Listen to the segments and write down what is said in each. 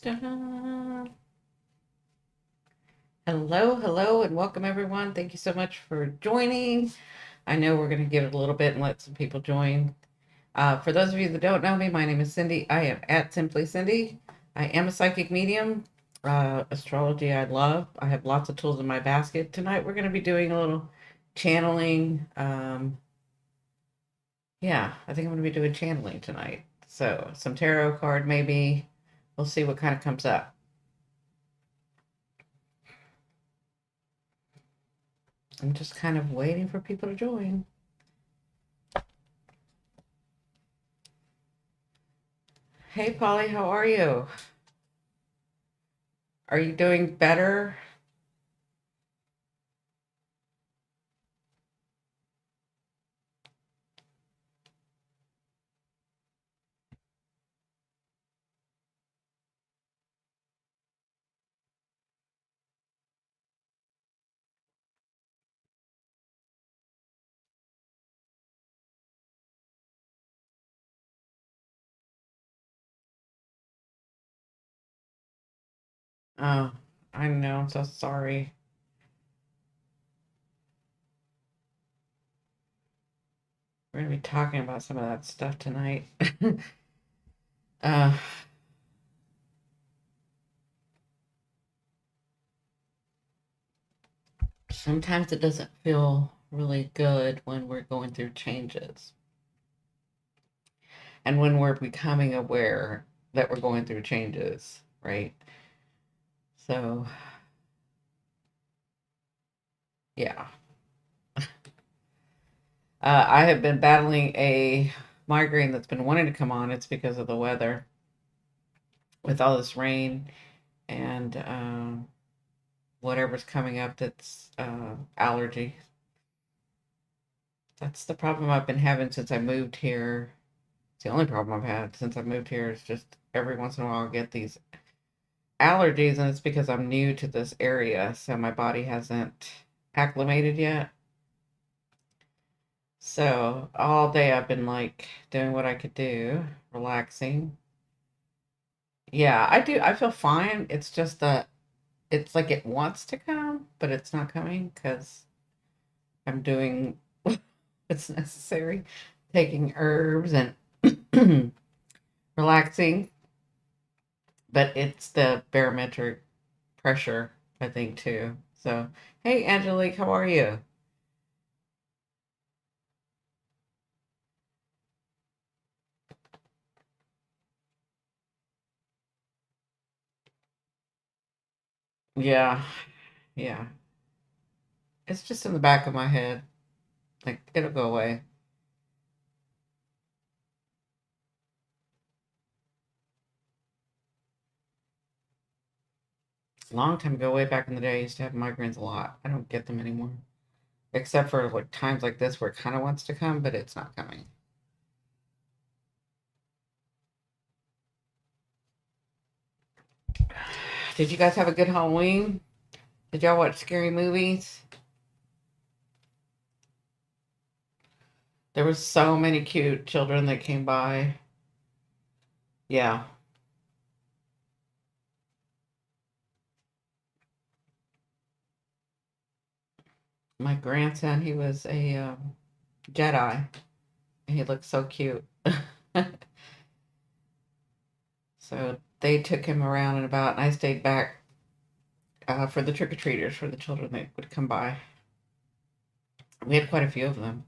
Ta-da. Hello, hello, and welcome everyone. Thank you so much for joining. I know we're going to give it a little bit and let some people join. For those of you that don't know me, my name is Cindy. I am at Simply Cindy. I am a psychic medium. Astrology I love. I have lots of tools in my basket. Tonight we're going to be doing a little channeling. Yeah, I think I'm going to be doing channeling tonight. So some tarot card maybe. We'll see what kind of comes up. I'm just kind of waiting for people to join. Hey, Polly, how are you? Are you doing better? Oh, I know. I'm so sorry. We're going to be talking about some of that stuff tonight. uh, Sometimes it doesn't feel really good when we're going through changes and when we're becoming aware that we're going through changes, right? So, yeah. I have been battling a migraine that's been wanting to come on. It's because of the weather with all this rain and whatever's coming up that's allergy. That's the problem I've been having since I moved here. It's the only problem I've had since I moved here is just every once in a while I get these allergies, and it's because I'm new to this area, so my body hasn't acclimated yet. So all day I've been like doing what I could do, relaxing. Yeah, I do. I feel fine. It's just that it's like it wants to come, but it's not coming because I'm doing what's necessary, taking herbs and relaxing. But it's the barometric pressure, I think, too. So, hey, Angelique, how are you? Yeah, yeah. It's just in the back of my head. Like, it'll go away. A long time ago, way back in the day, I used to have migraines a lot. I don't get them anymore. Except for like times like this where it kind of wants to come, but it's not coming. Did you guys have a good Halloween? Did y'all watch scary movies? There was so many cute children that came by. Yeah. My grandson, he was a Jedi. He looked so cute. So they took him around and about, and I stayed back for the trick or treaters, for the children that would come by. We had quite a few of them.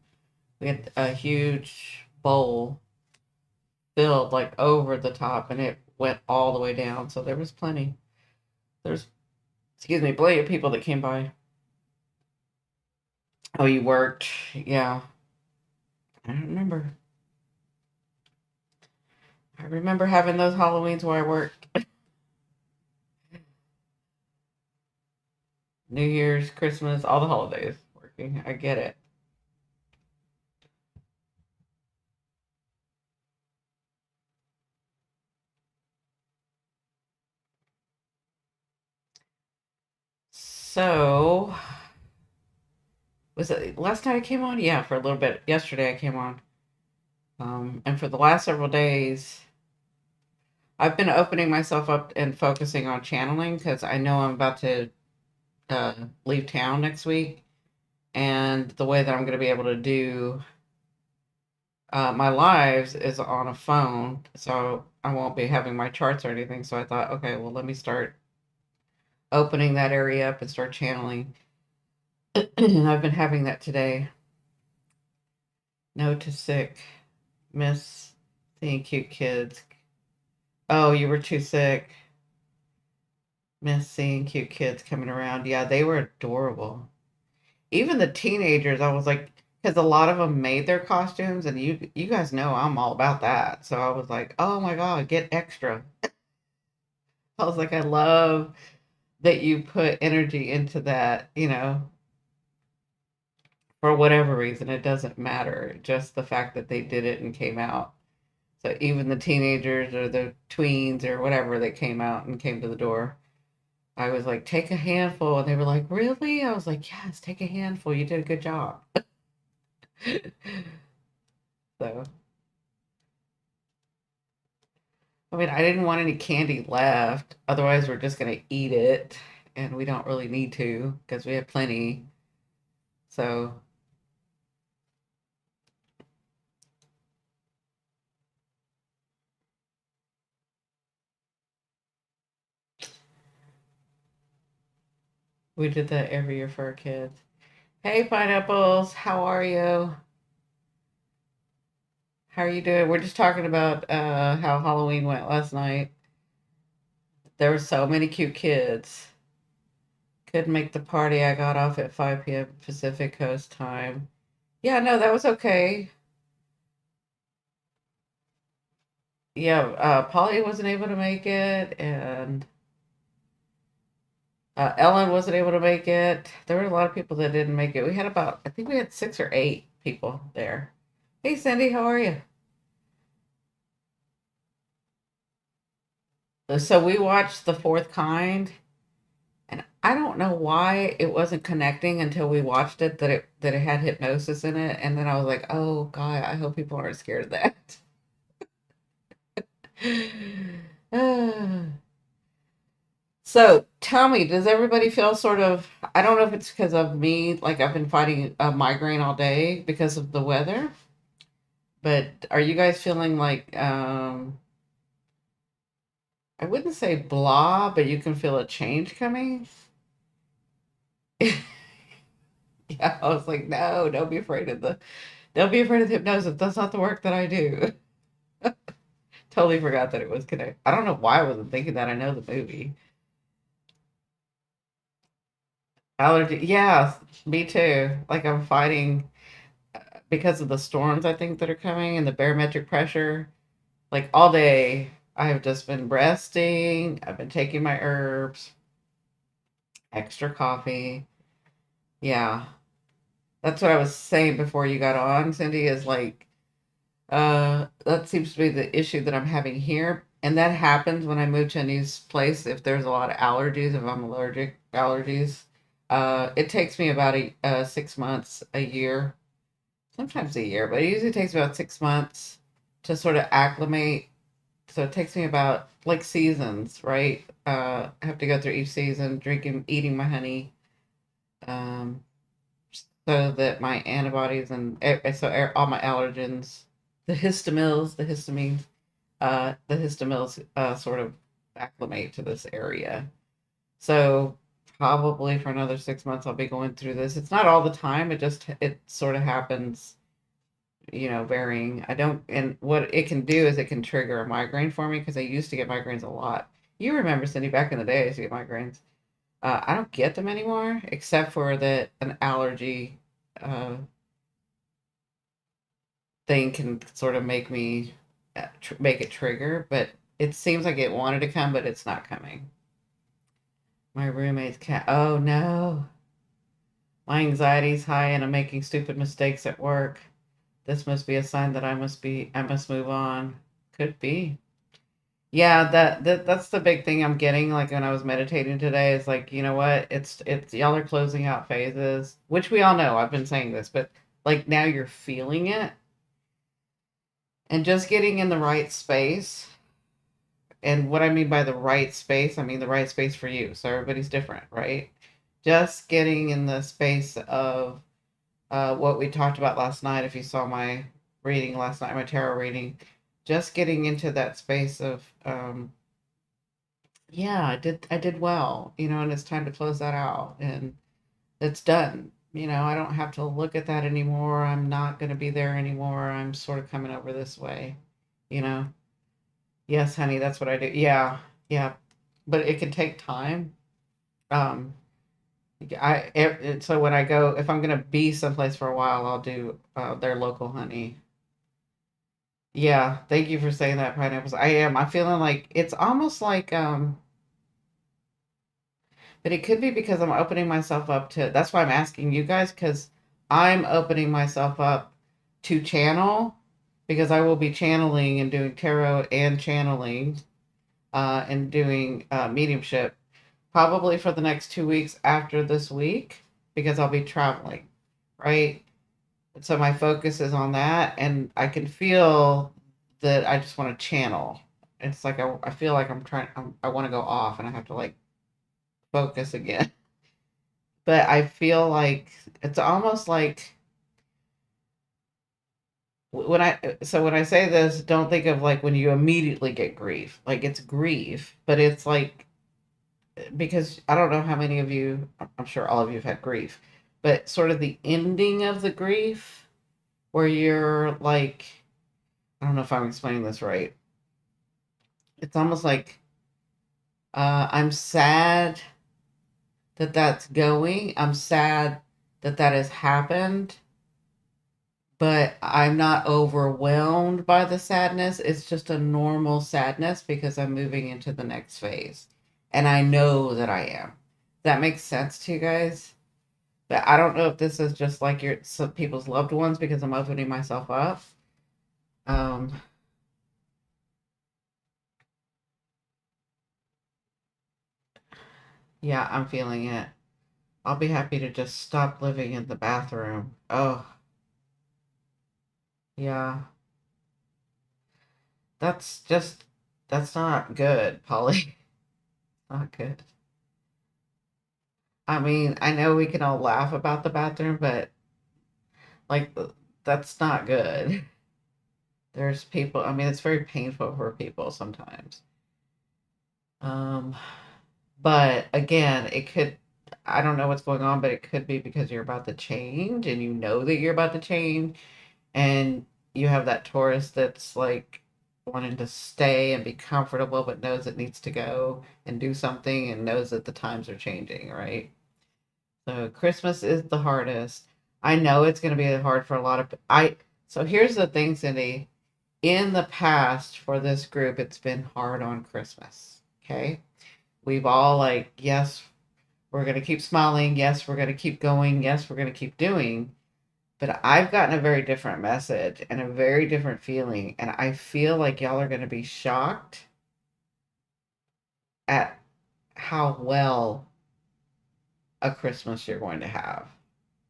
We had a huge bowl filled like over the top, and it went all the way down. So there was plenty. There's, excuse me, plenty of people that came by. Oh, you worked? Yeah, I don't remember. I remember having those Halloweens where I worked. New Year's, Christmas, all the holidays working. I get it. So, was it last night I came on? Yeah, for a little bit. Yesterday I came on. And for the last several days, I've been opening myself up and focusing on channeling because I know I'm about to uh, leave town next week, and the way that I'm going to be able to do my lives is on a phone, so I won't be having my charts or anything. So I thought, okay, well, let me start opening that area up and start channeling. And I've been having that today. No to sick. Miss seeing cute kids. Oh, you were too sick. Miss seeing cute kids coming around. Yeah, they were adorable. Even the teenagers, I was like, because a lot of them made their costumes, and you guys know I'm all about that. So I was like, oh my God, get extra. I was like, I love that you put energy into that, for whatever reason. It doesn't matter. Just the fact that they did it and came out. So even the teenagers or the tweens or whatever that came out and came to the door, I was like, take a handful. And they were like, really? I was like, yes, take a handful. You did a good job. So, I mean, I didn't want any candy left. Otherwise, we're just going to eat it. And we don't really need to because we have plenty. So, we did that every year for our kids. Hey, pineapples, how are you? How are you doing? We're just talking about how Halloween went last night. There were so many cute kids. Couldn't make the party. I got off at 5 p.m. Pacific Coast time. Yeah, no, that was okay. Yeah, Polly wasn't able to make it, and Ellen wasn't able to make it. There were a lot of people that didn't make it. We had about, I think we had 6 or 8 people there. Hey, Cindy, how are you? So we watched The Fourth Kind, and I don't know why it wasn't connecting until we watched it that it had hypnosis in it, and then I was like, oh God, I hope people aren't scared of that. So tell me, does everybody feel sort of, I don't know if it's because of me, like I've been fighting a migraine all day because of the weather, but are you guys feeling like, I wouldn't say blah, but you can feel a change coming? Yeah, I was like, no, don't be afraid of the hypnosis. That's not the work that I do. Totally forgot that it was connected. I don't know why I wasn't thinking that. I know the movie. Allergy, yeah, me too. Like I'm fighting because of the storms I think that are coming and the barometric pressure. Like all day, I have just been resting. I've been taking my herbs, extra coffee. Yeah, that's what I was saying before you got on, Cindy, is like, that seems to be the issue that I'm having here. And that happens when I move to a new place. If there's a lot of allergies, if I'm allergic allergies, it takes me about 6 months, a year, sometimes a year, but it usually takes about 6 months to sort of acclimate. So it takes me about like seasons, right? I have to go through each season, drinking, eating my honey, um, so that my antibodies and all my allergens, the histamines, the histamines sort of acclimate to this area. So probably for another 6 months, I'll be going through this. It's not all the time. It sort of happens, varying. I don't, and what it can do is it can trigger a migraine for me because I used to get migraines a lot. You remember, Cindy, back in the day, I used to get migraines. I don't get them anymore, except for that an allergy uh, thing can sort of make me make it trigger. But it seems like it wanted to come, but it's not coming. My roommate's cat. Oh no, my anxiety's high, and I'm making stupid mistakes at work. This must be a sign that I must move on. Could be. Yeah, that's the big thing I'm getting. Like when I was meditating today, is like, you know what? It's y'all are closing out phases, which we all know. I've been saying this, but like now you're feeling it and just getting in the right space And what I mean by the right space, I mean the right space for you. So everybody's different, right? Just getting in the space of what we talked about last night. If you saw my reading last night, my tarot reading, just getting into that space of, yeah, I did well, and it's time to close that out, and it's done. I don't have to look at that anymore. I'm not going to be there anymore. I'm sort of coming over this way, you know. Yes, honey, that's what I do. Yeah, yeah, but it can take time. Um, so when I go, if I'm gonna be someplace for a while, I'll do their local honey. Yeah, thank you for saying that, pineapples. I am. I'm feeling like it's almost like but it could be because I'm opening myself up to. That's why I'm asking you guys, because I'm opening myself up to channel, because I will be channeling and doing tarot and channeling and doing mediumship probably for the next 2 weeks after this week, because I'll be traveling, right? So my focus is on that, and I can feel that I just want to channel. It's like I feel like I want to go off, and I have to like focus again. But I feel like it's almost like when I say this, don't think of like when you immediately get grief. Like it's grief, but it's like, because I don't know how many of you, I'm sure all of you have had grief, but sort of the ending of the grief where you're like, I don't know if I'm explaining this right. It's almost like I'm sad that that's going. I'm sad that that has happened, but I'm not overwhelmed by the sadness. It's just a normal sadness because I'm moving into the next phase. And I know that I am. That makes sense to you guys? But I don't know if this is just like some people's loved ones because I'm opening myself up. Um, yeah, I'm feeling it. I'll be happy to just stop living in the bathroom. Oh, yeah. That's just, that's not good, Polly. Not good. I mean, I know we can all laugh about the bathroom, but like, that's not good. There's people, I mean, it's very painful for people sometimes. Um, but again, I don't know what's going on, but it could be because you're about to change and you know that you're about to change, and you have that Taurus that's like wanting to stay and be comfortable, but knows it needs to go and do something and knows that the times are changing, right? So Christmas is the hardest. I know it's going to be hard for a lot of so here's the thing, Cindy. In the past for this group, it's been hard on Christmas. Okay? We've all like, yes, we're going to keep smiling. Yes, we're going to keep going. Yes, we're going to keep doing. But I've gotten a very different message and a very different feeling, and I feel like y'all are going to be shocked at how well a Christmas you're going to have.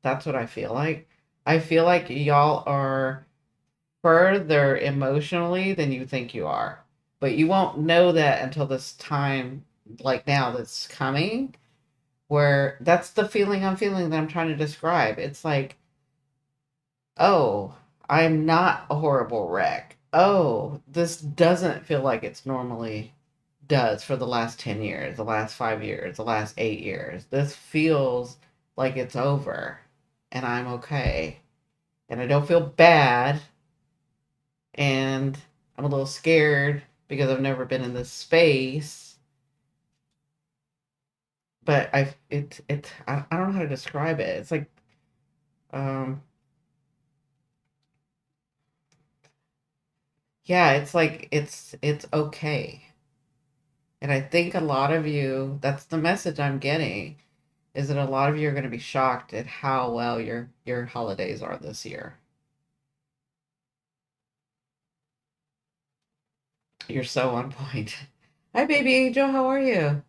That's what I feel like. I feel like y'all are further emotionally than you think you are. But you won't know that until this time, like now, that's coming, where that's the feeling I'm feeling that I'm trying to describe. It's like, oh, I'm not a horrible wreck. Oh, this doesn't feel like it's normally does for the last 10 years, the last 5 years, the last 8 years. This feels like it's over and I'm okay. And I don't feel bad, and I'm a little scared because I've never been in this space. But I don't know how to describe it. It's like um yeah, it's like it's okay. And I think a lot of you, that's the message I'm getting, is that a lot of you are going to be shocked at how well your holidays are this year. You're so on point. Hi baby angel, how are you?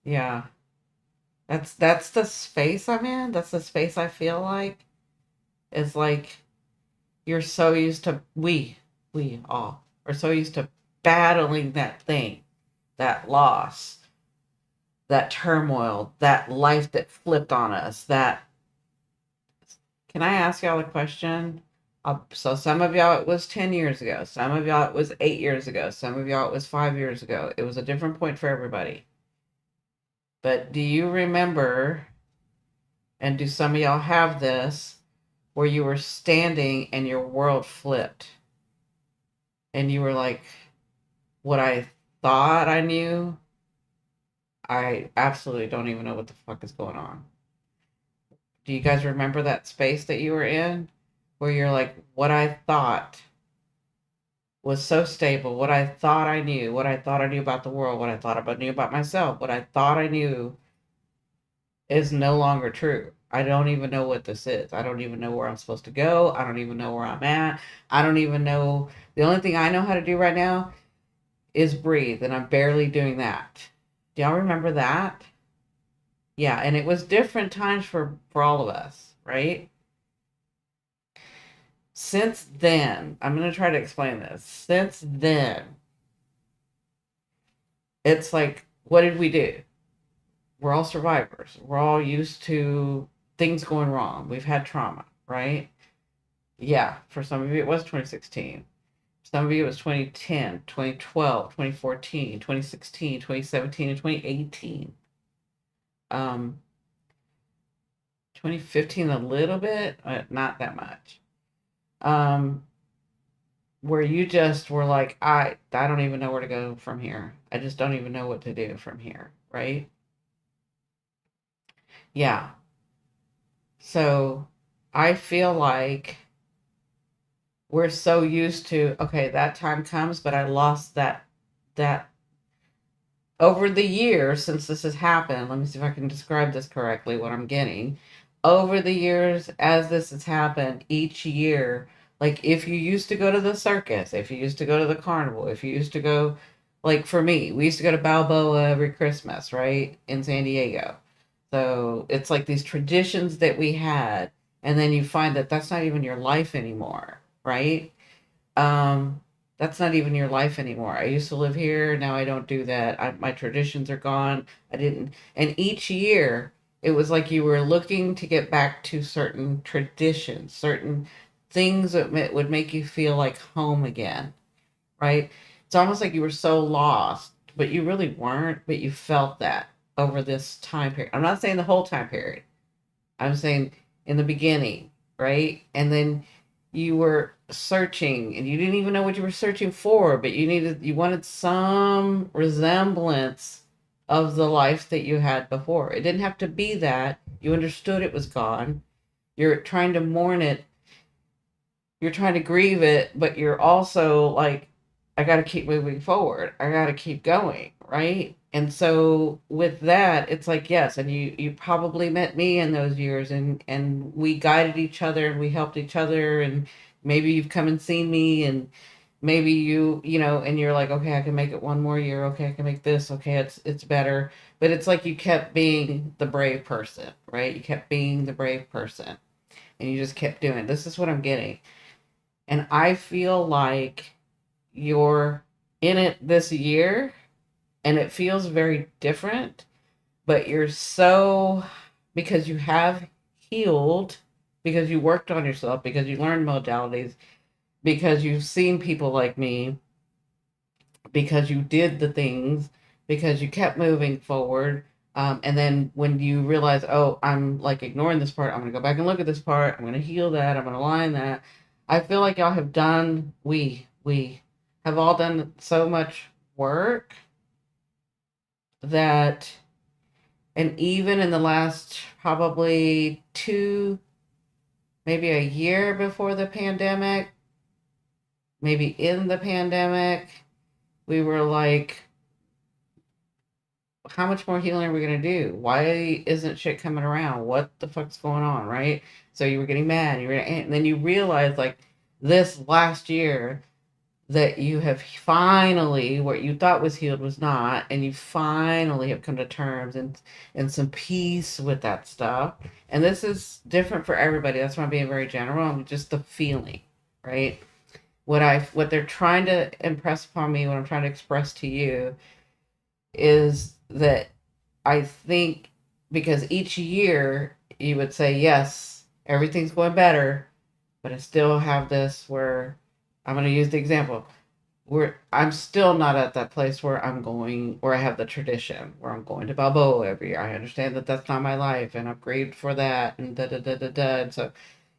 Yeah. That's the space I'm in. That's the space I feel like. Is like You're so used to, we all are so used to battling that thing, that loss, that turmoil, that life that flipped on us. That, can I ask y'all a question? So some of y'all it was 10 years ago, some of y'all it was 8 years ago, some of y'all it was 5 years ago. It was a different point for everybody. But do you remember, and do some of y'all have this, where you were standing and your world flipped and you were like, what I thought I knew, I absolutely don't even know what the fuck is going on. Do you guys remember that space that you were in where you're like, what I thought was so stable, what I thought I knew, what I thought I knew about the world, what I thought about knew about myself, what I thought I knew is no longer true. I don't even know what this is. I don't even know where I'm supposed to go. I don't even know where I'm at. I don't even know. The only thing I know how to do right now is breathe, and I'm barely doing that. Do y'all remember that? Yeah, and it was different times for all of us, right? Since then, I'm going to try to explain this. Since then, it's like, what did we do? We're all survivors. We're all used to things going wrong. We've had trauma, right? Yeah, for some of you, it was 2016. Some of you, it was 2010, 2012, 2014, 2016, 2017, and 2018. 2015 a little bit, not that much. Um, where you just were like, I don't even know where to go from here. I just don't even know what to do from here, right? Yeah. So I feel like we're so used to, okay, that time comes, but I lost that over the years since this has happened. Let me see if I can describe this correctly, what I'm getting. Over the years, as this has happened, each year, like if you used to go to the circus, if you used to go to the carnival, if you used to go, like for me, we used to go to Balboa every Christmas, right, in San Diego. So it's like these traditions that we had, and then you find that that's not even your life anymore, right? Um, that's not even your life anymore. I used to live here. Now I don't do that. My traditions are gone. I didn't. And each year, it was like you were looking to get back to certain traditions, certain things that would make you feel like home again, right? It's almost like you were so lost, but you really weren't, but you felt that over this time period. I'm not saying the whole time period. I'm saying in the beginning, right? And then you were searching and you didn't even know what you were searching for, but you wanted some resemblance of the life that you had before. It didn't have to be that. You understood it was gone. You're trying to mourn it, you're trying to grieve it, but you're also like, I got to keep moving forward. I got to keep going, right? And so with that, it's like yes, and you probably met me in those years, and we guided each other and we helped each other, and maybe you've come and seen me, and maybe you know, and you're like, okay, I can make it one more year. Okay, I can make this. Okay, it's better. But it's like you kept being the brave person, right? You kept being the brave person, and you just kept doing. This is what I'm getting. And I feel like you're in it this year and it feels very different, but you're so, because you have healed, because you worked on yourself, because you learned modalities, because you've seen people like me, because you did the things, because you kept moving forward. And then when you realize, oh, I'm like ignoring this part, I'm going to go back and look at this part. I'm going to heal that. I'm going to align that. I feel like y'all have done, we have all done so much work that, and even in the last probably two, maybe a year before the pandemic, maybe in the pandemic, we were like, how much more healing are we going to do? Why isn't shit coming around? What the fuck's going on, right? So you were getting mad, and then you realize like this last year that you have finally, what you thought was healed was not, and you finally have come to terms and some peace with that stuff. And this is different for everybody. That's why I'm being very general. I'm just the feeling, right? What they're trying to impress upon me, what I'm trying to express to you is that I think because each year you would say, yes, everything's going better, but I still have this where I'm going to use the example where I'm still not at that place where where I have the tradition, where I'm going to Balboa every year. I understand that that's not my life and I've grieved for that and da da da da da. And so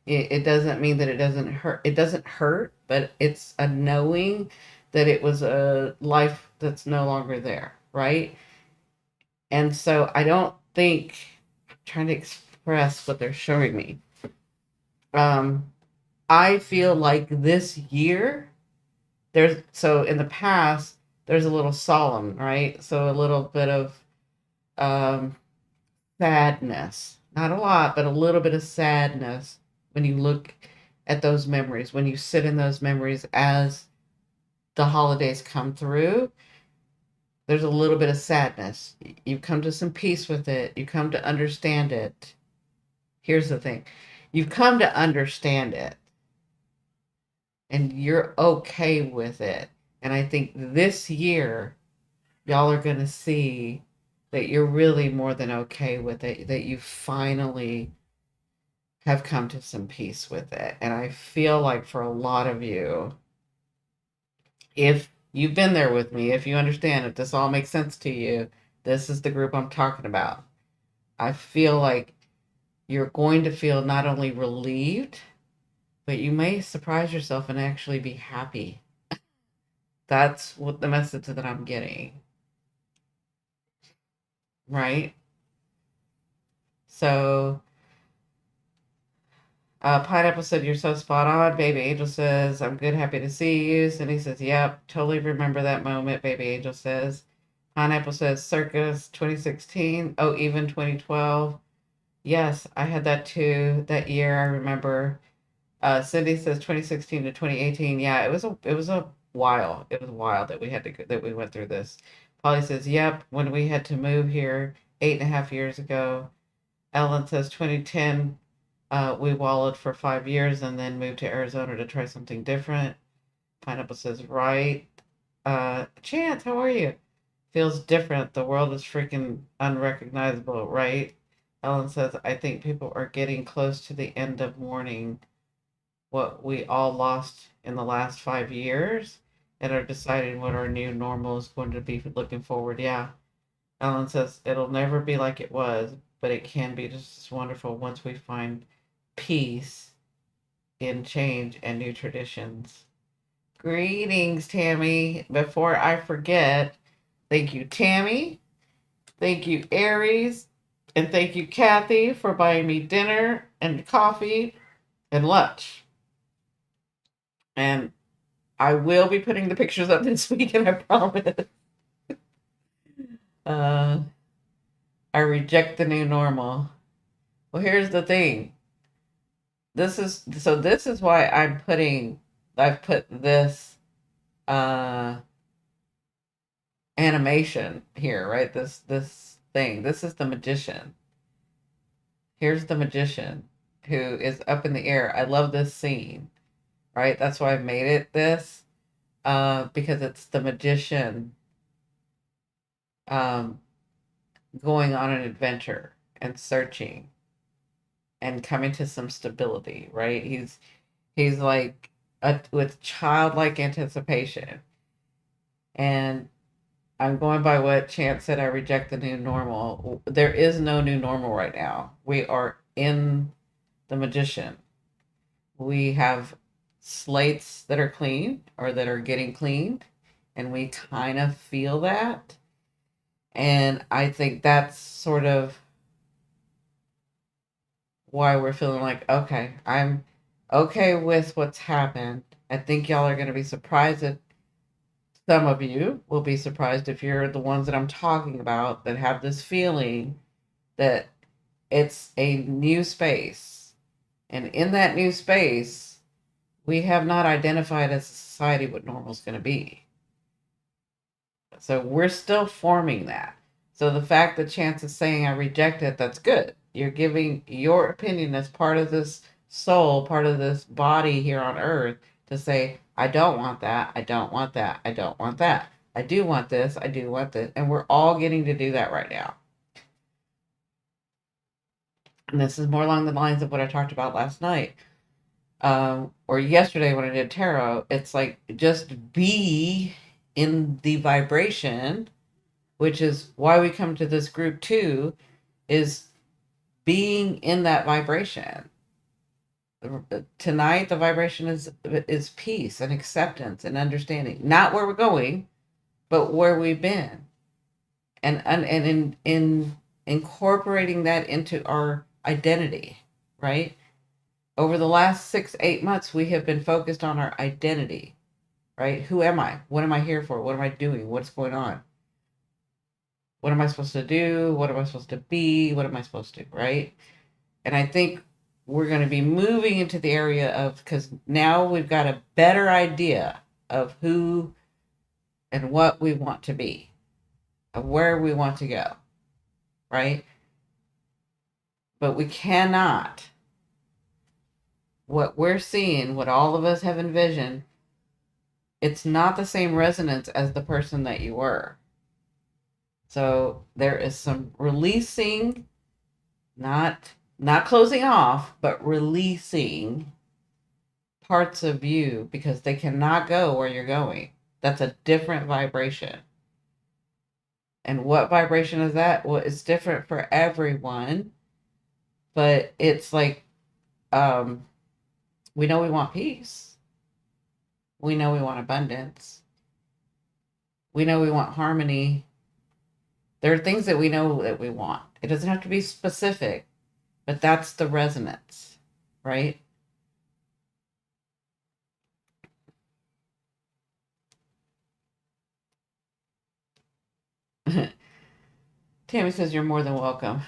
it doesn't mean that it doesn't hurt. It doesn't hurt, but it's a knowing that it was a life that's no longer there, right? And so I don't think I'm trying to express what they're showing me. Um, I feel like this year so in the past there's a little solemn, right? So a little bit of um, sadness, not a lot, but a little bit of sadness when you look at those memories, when you sit in those memories as the holidays come through. There's a little bit of sadness. You come to some peace with it. You come to understand it. Here's the thing. You've come to understand it and you're okay with it. And I think this year, y'all are going to see that you're really more than okay with it, that you finally have come to some peace with it. And I feel like for a lot of you, if you've been there with me, if you understand, if this all makes sense to you, this is the group I'm talking about. I feel like you're going to feel not only relieved, but you may surprise yourself and actually be happy. That's what the message that I'm getting, right? So, Pineapple said, "You're so spot on." Baby Angel says, "I'm good, happy to see you." Cindy says, "Yep, totally remember that moment." Baby Angel says, Pineapple says, "Circus 2016. Oh, even 2012. Yes, I had that too that year. I remember." Cindy says 2016 to 2018. Yeah, it was a while. It was a while that that we went through this. Polly says, "Yep, when we had to move here 8.5 years ago." Ellen says 2010. We wallowed for 5 years and then moved to Arizona to try something different. Pineapple says, "Right." Chance, how are you? Feels different. The world is freaking unrecognizable, right? Ellen says, "I think people are getting close to the end of mourning what we all lost in the last 5 years and are deciding what our new normal is going to be looking forward." Yeah. Ellen says, "It'll never be like it was, but it can be just as wonderful once we find peace in change and new traditions." Greetings, Tammy. Before I forget, thank you, Tammy. Thank you, Aries. And thank you, Kathy, for buying me dinner and coffee and lunch. And I will be putting the pictures up this weekend, I promise. Uh, I reject the new normal. Well, here's the thing. This is why I've put this uh animation here, right? This thing. This is the magician. Here's the magician who is up in the air. I love this scene, right? That's why I made it this. Because it's the magician um going on an adventure and searching and coming to some stability, right? He's like with childlike anticipation. And I'm going by what Chance said. I reject the new normal. There is no new normal right now. We are in the magician. We have slates that are clean or that are getting cleaned, and we kind of feel that. And I think that's sort of why we're feeling like, okay, I'm okay with what's happened. I think y'all are going to be surprised at some of you will be surprised if you're the ones that I'm talking about that have this feeling that it's a new space. And in that new space, we have not identified as a society what normal is going to be. So we're still forming that. So the fact that Chance is saying I reject it, that's good. You're giving your opinion as part of this soul, part of this body here on earth. to say, I don't want that, I don't want that, I don't want that. I do want this, I do want this. And we're all getting to do that right now. And this is more along the lines of what I talked about last night. Or yesterday when I did tarot. It's like just be in the vibration, which is why we come to this group too, is being in that vibration. Tonight the vibration is peace and acceptance and understanding, not where we're going, but where we've been, and in incorporating that into our identity, right? Over the last 6-8 months we have been focused on our identity, right? Who am I? What am I here for? What am I doing? What's going on? What am I supposed to do? What am I supposed to be? What am I supposed to, right? And I think we're going to be moving into the area of, because now we've got a better idea of who and what we want to be, of where we want to go, right? But we cannot, what we're seeing, what all of us have envisioned, it's not the same resonance as the person that you were. So there is some releasing, not closing off, but releasing parts of you because they cannot go where you're going. That's a different vibration. And what vibration is that? Well, it's different for everyone, but it's like, we know we want peace. We know we want abundance. We know we want harmony. There are things that we know that we want. It doesn't have to be specific, but that's the resonance, right? Tammy says you're more than welcome.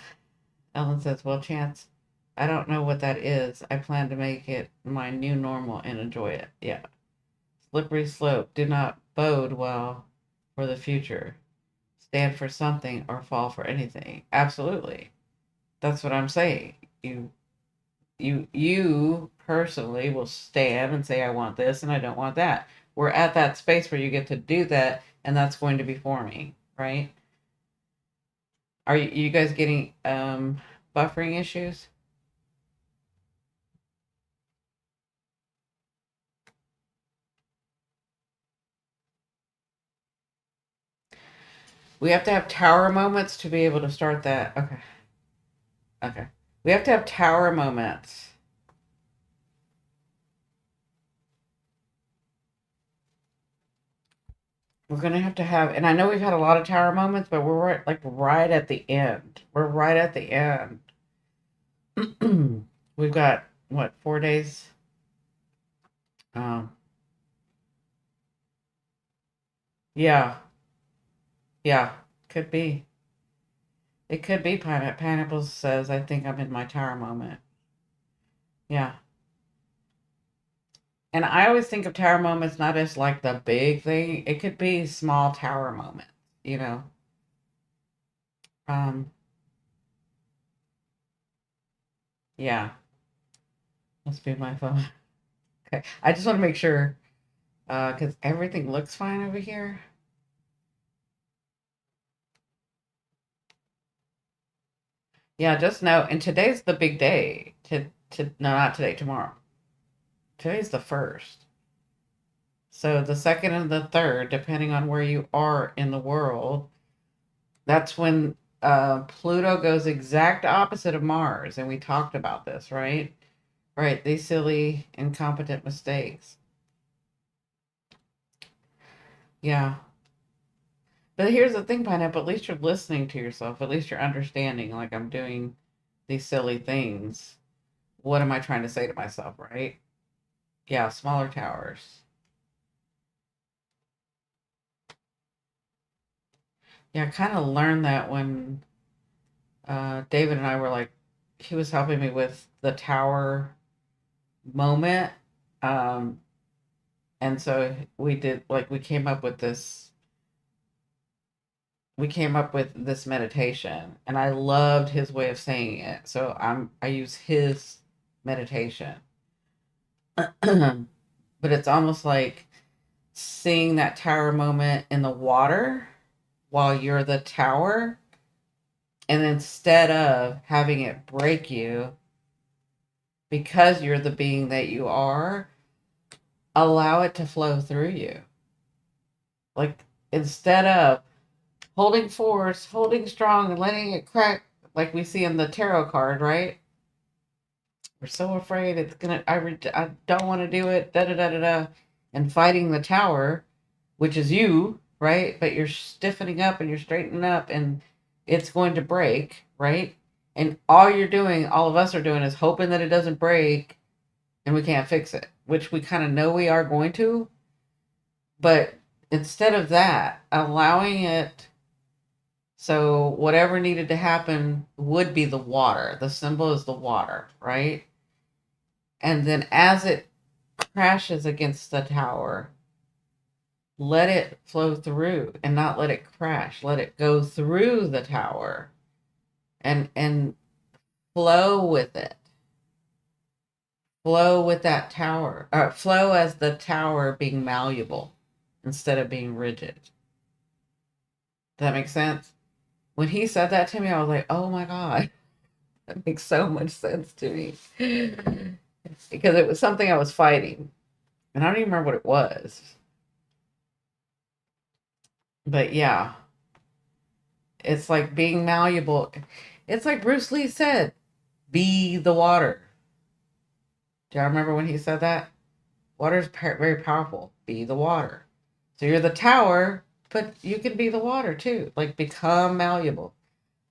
Ellen says, well, Chance, I don't know what that is. I plan to make it my new normal and enjoy it. Yeah. Slippery slope. Do not bode well for the future. Stand for something or fall for anything. Absolutely. That's what I'm saying. You personally will stand and say, I want this and I don't want that. We're at that space where you get to do that, and that's going to be forming, right? Are you guys getting buffering issues? We have to have tower moments to be able to start that. Okay. Okay. We have to have tower moments. We're gonna have to have, and I know we've had a lot of tower moments, but we're right at the end. We're right at the end. We've got what, 4 days? Um, yeah, yeah, could be. It could be. Pineapple says, I think I'm in my tower moment. Yeah. And I always think of tower moments not as like the big thing. It could be small tower moments, you know. Um, yeah. Must be my phone. Okay. I just want to make sure, because everything looks fine over here. Yeah, just know, and today's the big day. No, not today, tomorrow. Today's the first. So the second and the third, depending on where you are in the world, that's when Pluto goes exact opposite of Mars. And we talked about this, right? Right, these silly, incompetent mistakes. Yeah. But here's the thing, Pineapple, at least you're listening to yourself. At least you're understanding, like, I'm doing these silly things. What am I trying to say to myself, right? Yeah, smaller towers. Yeah, I kind of learned that when David and I were like, he was helping me with the tower moment. Um, and so we did, like, we came up with this meditation, and I loved his way of saying it. So I use his meditation. But but it's almost like seeing that tower moment in the water while you're the tower. And instead of having it break you because you're the being that you are, allow it to flow through you. Like, instead of holding force, holding strong, and letting it crack, like we see in the tarot card, right? We're so afraid it's gonna. I don't want to do it. Da da da da da, and fighting the tower, which is you, right? But you're stiffening up and you're straightening up, and it's going to break, right? And all you're doing, all of us are doing, is hoping that it doesn't break, and we can't fix it, which we kind of know we are going to. But instead of that, allowing it, so whatever needed to happen would be the water. The symbol is the water, right? And then as it crashes against the tower, let it flow through and not let it crash. Let it go through the tower and flow with it. Flow with that tower. Flow as the tower being malleable instead of being rigid. Does that make sense? When he said that to me, I was like, oh my God, that makes so much sense to me. Because it was something I was fighting. And I don't even remember what it was. But yeah, it's like being malleable. It's like Bruce Lee said, be the water. Do y'all remember when he said that? Water is very powerful. Be the water. So you're the tower, but you can be the water too. Like, become malleable.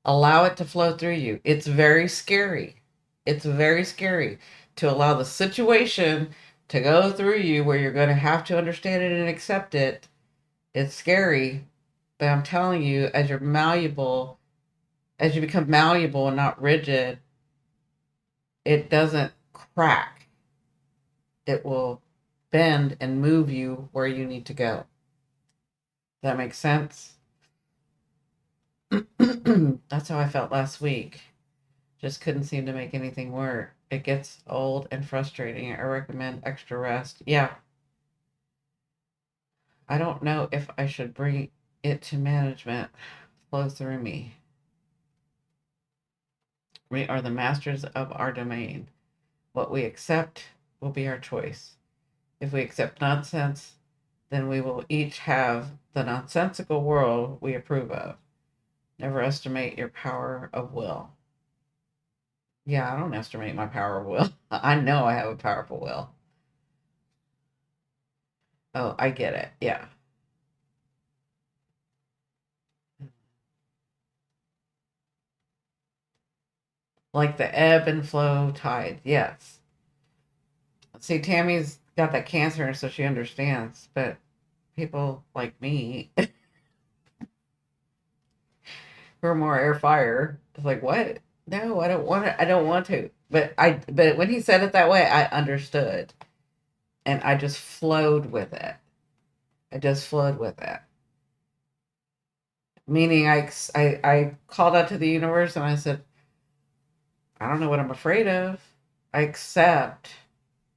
Allow it to flow through you. It's very scary. It's very scary to allow the situation to go through you where you're going to have to understand it and accept it. It's scary, but I'm telling you, as you're malleable, as you become malleable and not rigid, it doesn't crack. It will bend and move you where you need to go. That makes sense? That's how I felt last week. Just couldn't seem to make anything work. It gets old and frustrating. I recommend extra rest. Yeah. I don't know if I should bring it to management. Flow through me. We are the masters of our domain. What we accept will be our choice. If we accept nonsense, then we will each have the nonsensical world we approve of. Never estimate your power of will. Yeah, I don't estimate my power of will. I know I have a powerful will. Oh, I get it. Yeah. Like the ebb and flow tide. Yes. See, Tammy's got that cancer, so she understands. But people like me who are more air fire, it's like, what? No, I don't want to. I don't want to. But when he said it that way, I understood, and I just flowed with it. I just flowed with it. Meaning, I called out to the universe and I said, I don't know what I'm afraid of. I accept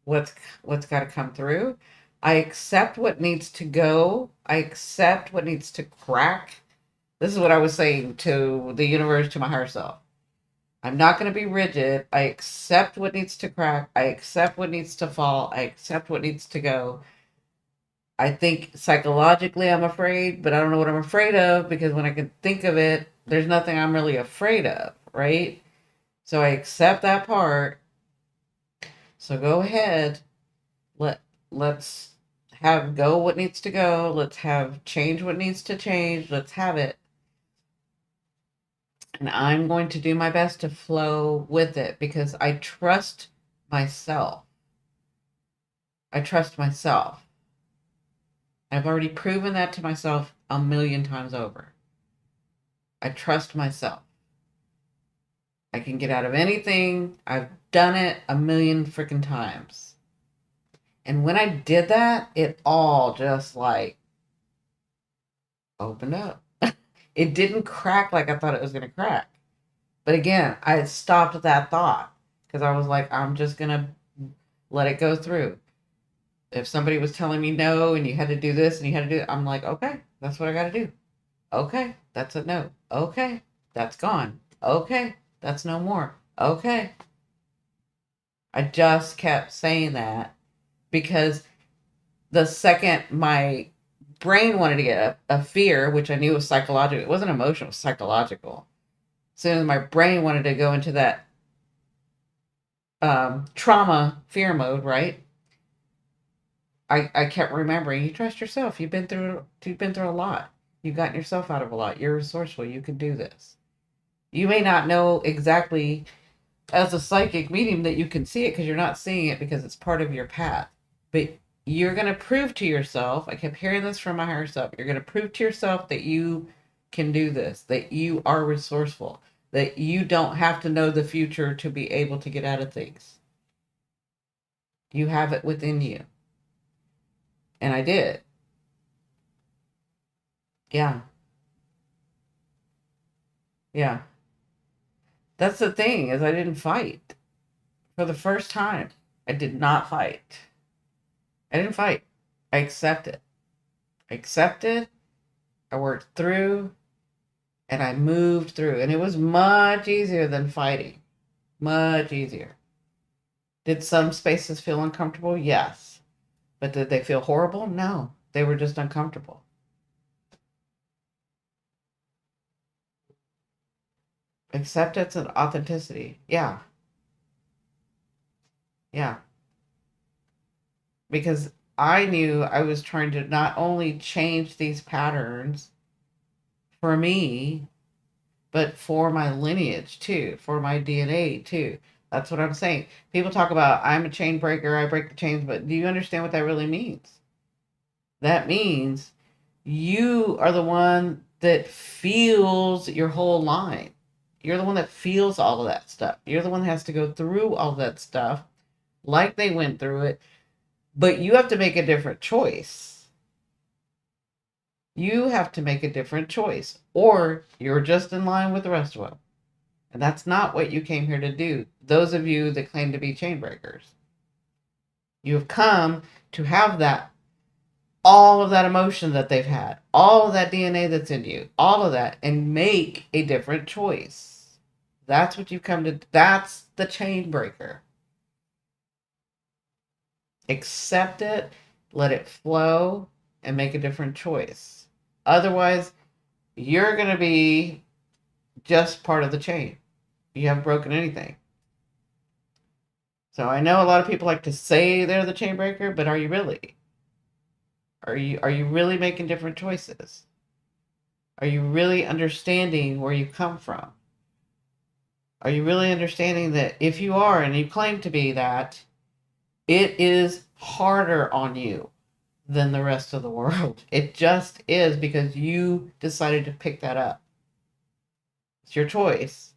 what's what's got to come through. I accept what needs to go. I accept what needs to crack. This is what I was saying to the universe, to my higher self. I'm not going to be rigid. I accept what needs to crack. I accept what needs to fall. I accept what needs to go. I think psychologically I'm afraid, but I don't know what I'm afraid of, because when I can think of it, there's nothing I'm really afraid of, right? So I accept that part. So go ahead. Let let's have go what needs to go. Let's have change what needs to change. Let's have it. And I'm going to do my best to flow with it because I trust myself. I trust myself. I've already proven that to myself a million times over. I trust myself. I can get out of anything. I've done it a million freaking times. And when I did that, it all just like opened up. It didn't crack like I thought it was going to crack. But again, I stopped that thought because I was like, I'm just going to let it go through. If somebody was telling me no and you had to do this and you had to do it, I'm like, okay, that's what I got to do. Okay, that's a no. Okay, that's gone. Okay, that's no more. Okay. I just kept saying that because the second my brain wanted to get a fear, which I knew was psychological, it wasn't emotional, it was psychological. As soon as my brain wanted to go into that trauma fear mode, right? I kept remembering, you trust yourself. You've been through a lot. You've gotten yourself out of a lot. You're resourceful. You can do this. You may not know exactly as a psychic medium that you can see it because you're not seeing it because it's part of your path. But you're going to prove to yourself, I kept hearing this from my higher self, you're going to prove to yourself that you can do this, that you are resourceful, that you don't have to know the future to be able to get out of things. You have it within you. And I did. Yeah. Yeah. That's the thing is I didn't fight for the first time. I did not fight. I didn't fight. I accepted. I accepted. I worked through and I moved through. And it was much easier than fighting. Much easier. Did some spaces feel uncomfortable? Yes. But did they feel horrible? No. They were just uncomfortable. Acceptance and authenticity. Yeah. Yeah. Because I knew I was trying to not only change these patterns for me, but for my lineage too, for my DNA too. That's what I'm saying. People talk about I'm a chain breaker, I break the chains, but do you understand what that really means? That means you are the one that feels your whole line. You're the one that feels all of that stuff. You're the one that has to go through all that stuff like they went through it, but you have to make a different choice. You have to make a different choice, or you're just in line with the rest of them. And that's not what you came here to do. Those of you that claim to be chain breakers, you have come to have that, all of that emotion that they've had, all of that DNA that's in you, all of that, and make a different choice. That's what you come to. That's the chain breaker. Accept it, let it flow, and make a different choice. Otherwise, you're going to be just part of the chain. You haven't broken anything. So I know a lot of people like to say they're the chain breaker, but are you really? Are you really making different choices? Are you really understanding where you come from? Are you really understanding that if you are and you claim to be that, it is harder on you than the rest of the world? It just is because you decided to pick that up. It's your choice.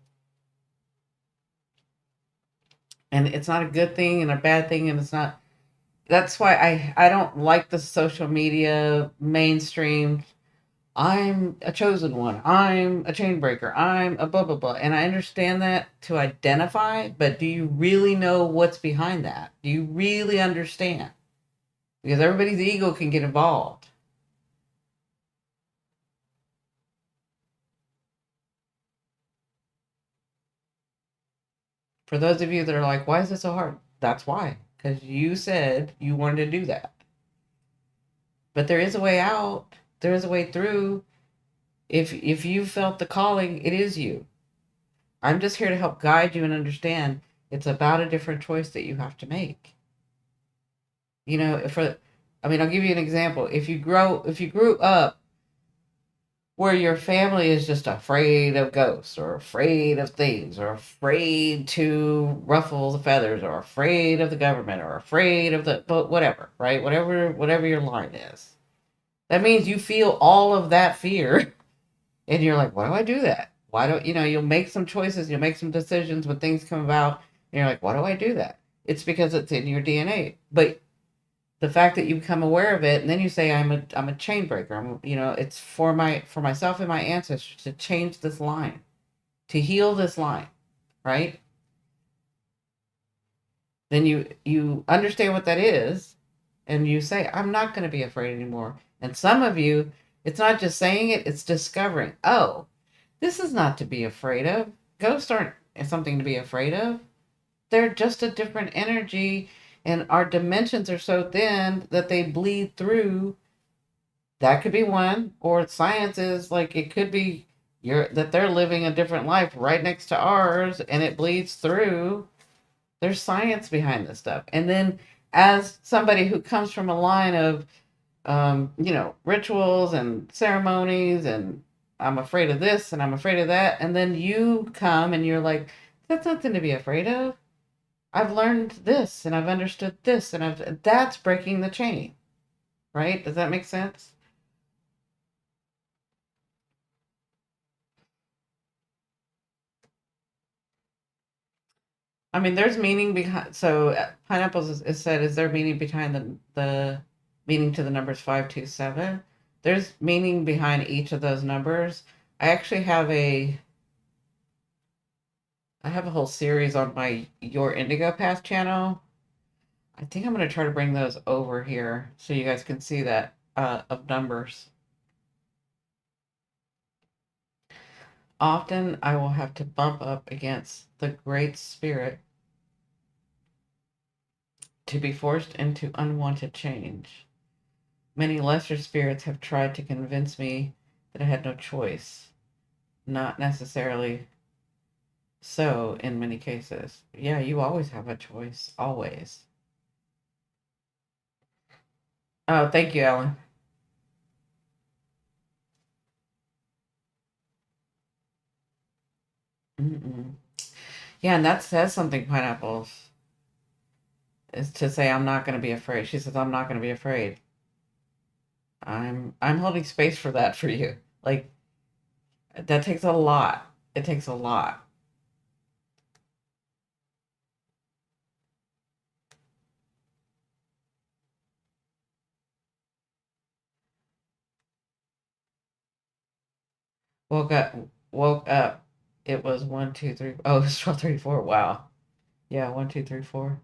And it's not a good thing and a bad thing, and it's not. That's why I don't like the social media mainstream. I'm a chosen one. I'm a chain breaker. I'm a blah blah blah. And I understand that to identify, but do you really know what's behind that? Do you really understand? Because everybody's ego can get involved. For those of you that are like, why is this so hard? That's why. Because you said you wanted to do that. But there is a way out. There is a way through. If you felt the calling, it is you. I'm just here to help guide you and understand it's about a different choice that you have to make. I'll give you an example. If you grew up where your family is just afraid of ghosts or afraid of things or afraid to ruffle the feathers or afraid of the government or afraid of but whatever, right? Whatever your line is. That means you feel all of that fear and you're like, why do I do that? Why don't, you'll make some choices, you'll make some decisions when things come about and you're like, why do I do that? It's because it's in your DNA. But the fact that you become aware of it and then you say I'm a chain breaker, it's for myself and my ancestors to change this line, to heal this line, right? Then you understand what that is, and you say, I'm not going to be afraid anymore. And some of you, it's not just saying it, it's discovering, oh, this is not to be afraid of. Ghosts aren't something to be afraid of. They're just a different energy, and our dimensions are so thin that they bleed through. That could be one, or science is like it could be that they're living a different life right next to ours and it bleeds through. There's science behind this stuff. And then as somebody who comes from a line of rituals and ceremonies, and I'm afraid of this and I'm afraid of that, and then you come and you're like, that's nothing to be afraid of. I've learned this and I've understood this and that's breaking the chain, right? Does that make sense? I mean, there's meaning behind. So pineapples is said. Is there meaning behind the meaning to the numbers 527? There's meaning behind each of those numbers. I actually have a whole series on my Your Indigo Path channel. I think I'm going to try to bring those over here so you guys can see that of numbers. Often I will have to bump up against the Great Spirit to be forced into unwanted change. Many lesser spirits have tried to convince me that I had no choice. Not necessarily so in many cases. Yeah, you always have a choice. Always. Oh, thank you, Ellen. Mm-mm. Yeah, and that says something, pineapples, is to say I'm not going to be afraid. She says I'm not going to be afraid. I'm holding space for that for you. Like that takes a lot. It takes a lot. Woke up woke up. It was 1, 2, 3. Oh, it's 12:34. Wow. Yeah, 1, 2, 3, 4.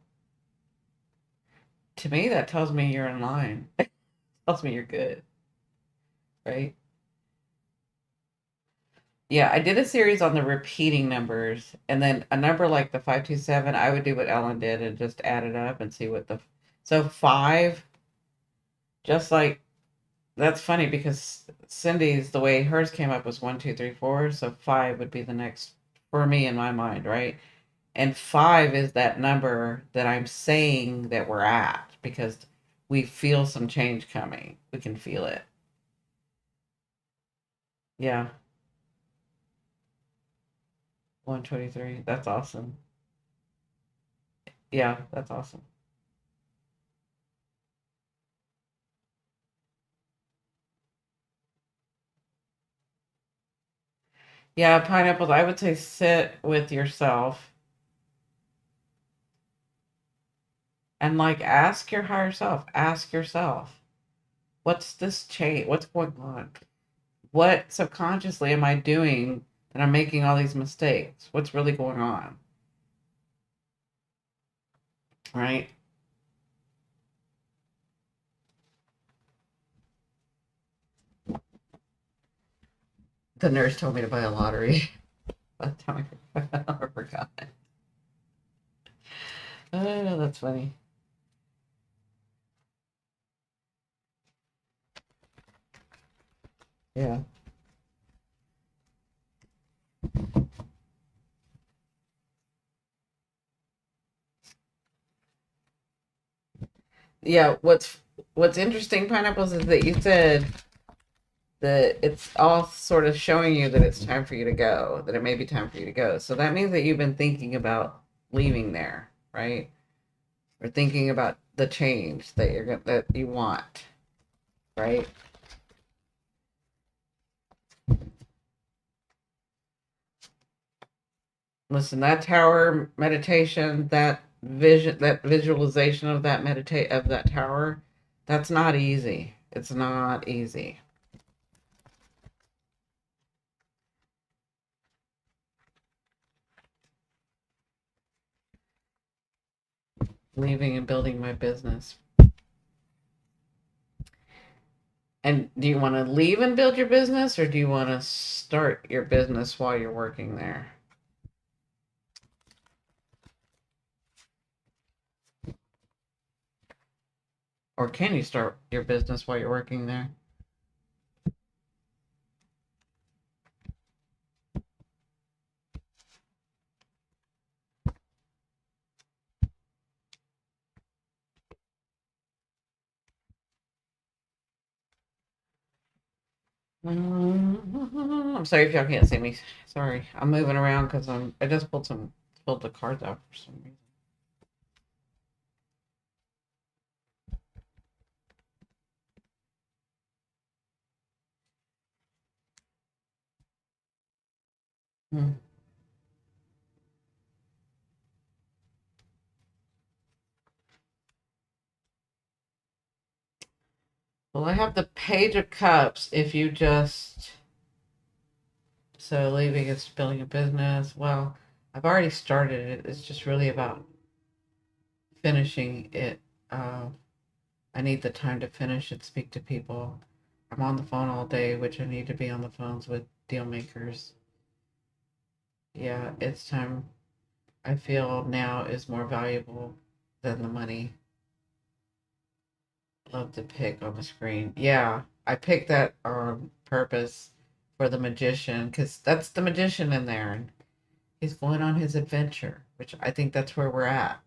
To me, that tells me you're in line. Tells me you're good, right? Yeah, I did a series on the repeating numbers, and then a number like the 527, I would do what Ellen did and just add it up and see what the. So five, just like that's funny because Cindy's the way hers came up was 1, 2, 3, 4, so five would be the next for me in my mind, right? And five is that number that I'm saying that we're at because we feel some change coming. We can feel it. Yeah, 123. That's awesome. Yeah, that's awesome. Yeah, pineapples, I would say sit with yourself and like ask your higher self, ask yourself, what's this change? What's going on? What subconsciously am I doing that I'm making all these mistakes? What's really going on? Right? The nurse told me to buy a lottery. By the time I forgot. Oh, that's funny. Yeah. Yeah, what's interesting, pineapples, is that you said that it's all sort of showing you that it's time for you to go, that it may be time for you to go. So that means that you've been thinking about leaving there, right? Or thinking about the change that that you want, right? Listen, that tower meditation, that vision, that visualization of that tower, that's not easy. It's not easy. Leaving and building my business. And do you want to leave and build your business, or do you want to start your business while you're working there? Or can you start your business while you're working there? I'm sorry if y'all can't see me. Sorry, I'm moving around because I just pulled the cards out for some reason. Hmm. Well, I have the Page of Cups. If you just so leaving is building a business. Well, I've already started it. It's just really about finishing it. Uh, I need the time to finish it, speak to people. I'm on the phone all day, which I need to be on the phones with deal makers. Yeah, it's time. I feel now is more valuable than the money. Love to pick on the screen. Yeah, I picked that on purpose for the magician because that's the magician in there, and he's going on his adventure, which I think that's where we're at.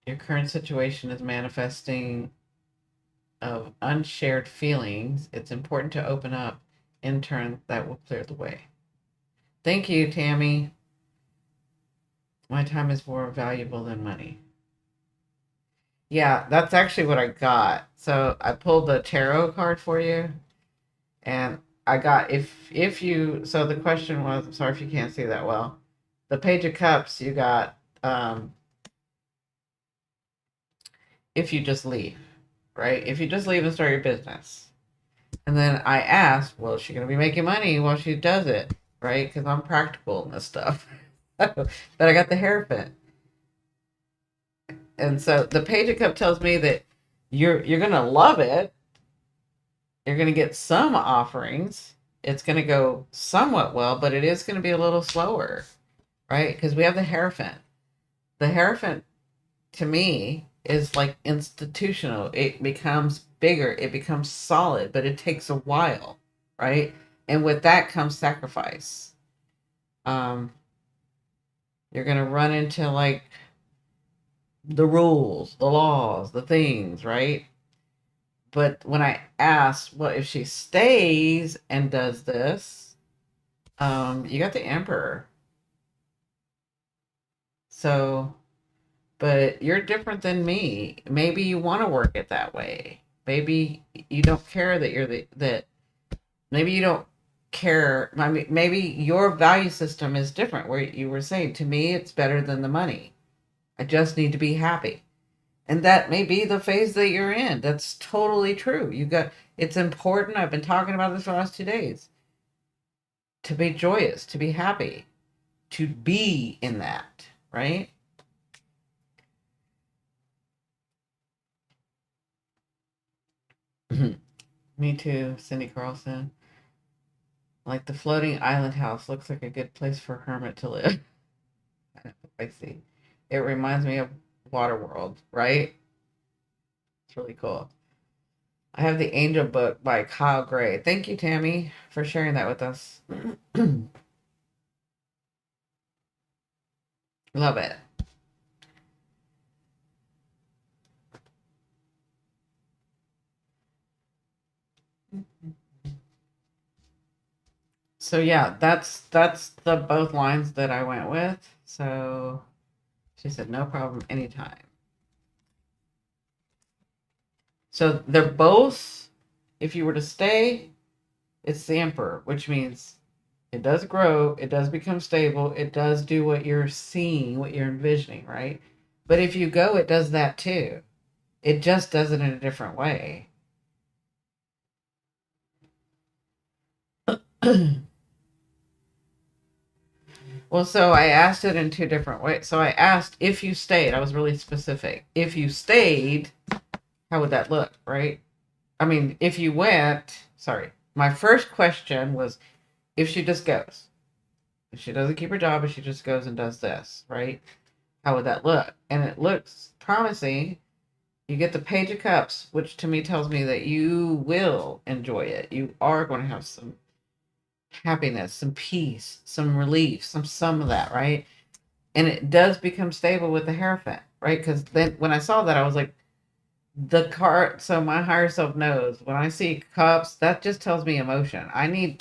Your current situation is manifesting of unshared feelings. It's important to open up. In turn, that will clear the way. Thank you, Tammy. My time is more valuable than money. Yeah, that's actually what I got. So I pulled the tarot card for you, and I got if you. So the question was, I'm sorry if you can't see that well. The Page of Cups, you got if you just leave, right? If you just leave and start your business. And then I asked, well, is she going to be making money while she does it, right? Because I'm practical in this stuff. But I got the Hierophant. And so the Page of Cup tells me that you're going to love it. You're going to get some offerings. It's going to go somewhat well, but it is going to be a little slower, right? Because we have the Hierophant. The Hierophant, to me, is like institutional. It becomes bigger, it becomes solid, but it takes a while, right? And with that comes sacrifice. Um, you're gonna run into like the rules, the laws, the things, right? But when I asked, well, if she stays and does this, you got the Emperor. So, but you're different than me. Maybe you want to work it that way. Maybe you don't care that you're that maybe you don't care. I mean, maybe your value system is different where you were saying to me it's better than the money. I just need to be happy. And that may be the phase that you're in. That's totally true. You got it's important. I've been talking about this for the last 2 days. To be joyous, to be happy, to be in that, right? Me too, Cindy Carlson. Like the floating island house looks like a good place for a hermit to live. I see. It reminds me of Waterworld, right? It's really cool. I have the Angel book by Kyle Gray. Thank you, Tammy, for sharing that with us. Love it. So yeah, that's the both lines that I went with. So she said no problem anytime. So they're both if you were to stay, it's the Emperor, which means it does grow, it does become stable, it does do what you're seeing, what you're envisioning, right? But if you go, it does that too. It just does it in a different way. Well, so I asked it in two different ways. So I asked if you stayed. I was really specific. If you stayed, How would that look, right? I mean, if you went, sorry, my first question was if she just goes, if she doesn't keep her job, if she just goes and does this, right? How would that look? And it looks promising. You get the Page of Cups, which to me tells me that you will enjoy it. You are going to have some happiness, some peace, some relief, some of that, right? And it does become stable with the Hierophant, right? Because then when I saw that, I was like, the card. So my higher self knows when I see cups, that just tells me emotion. I'm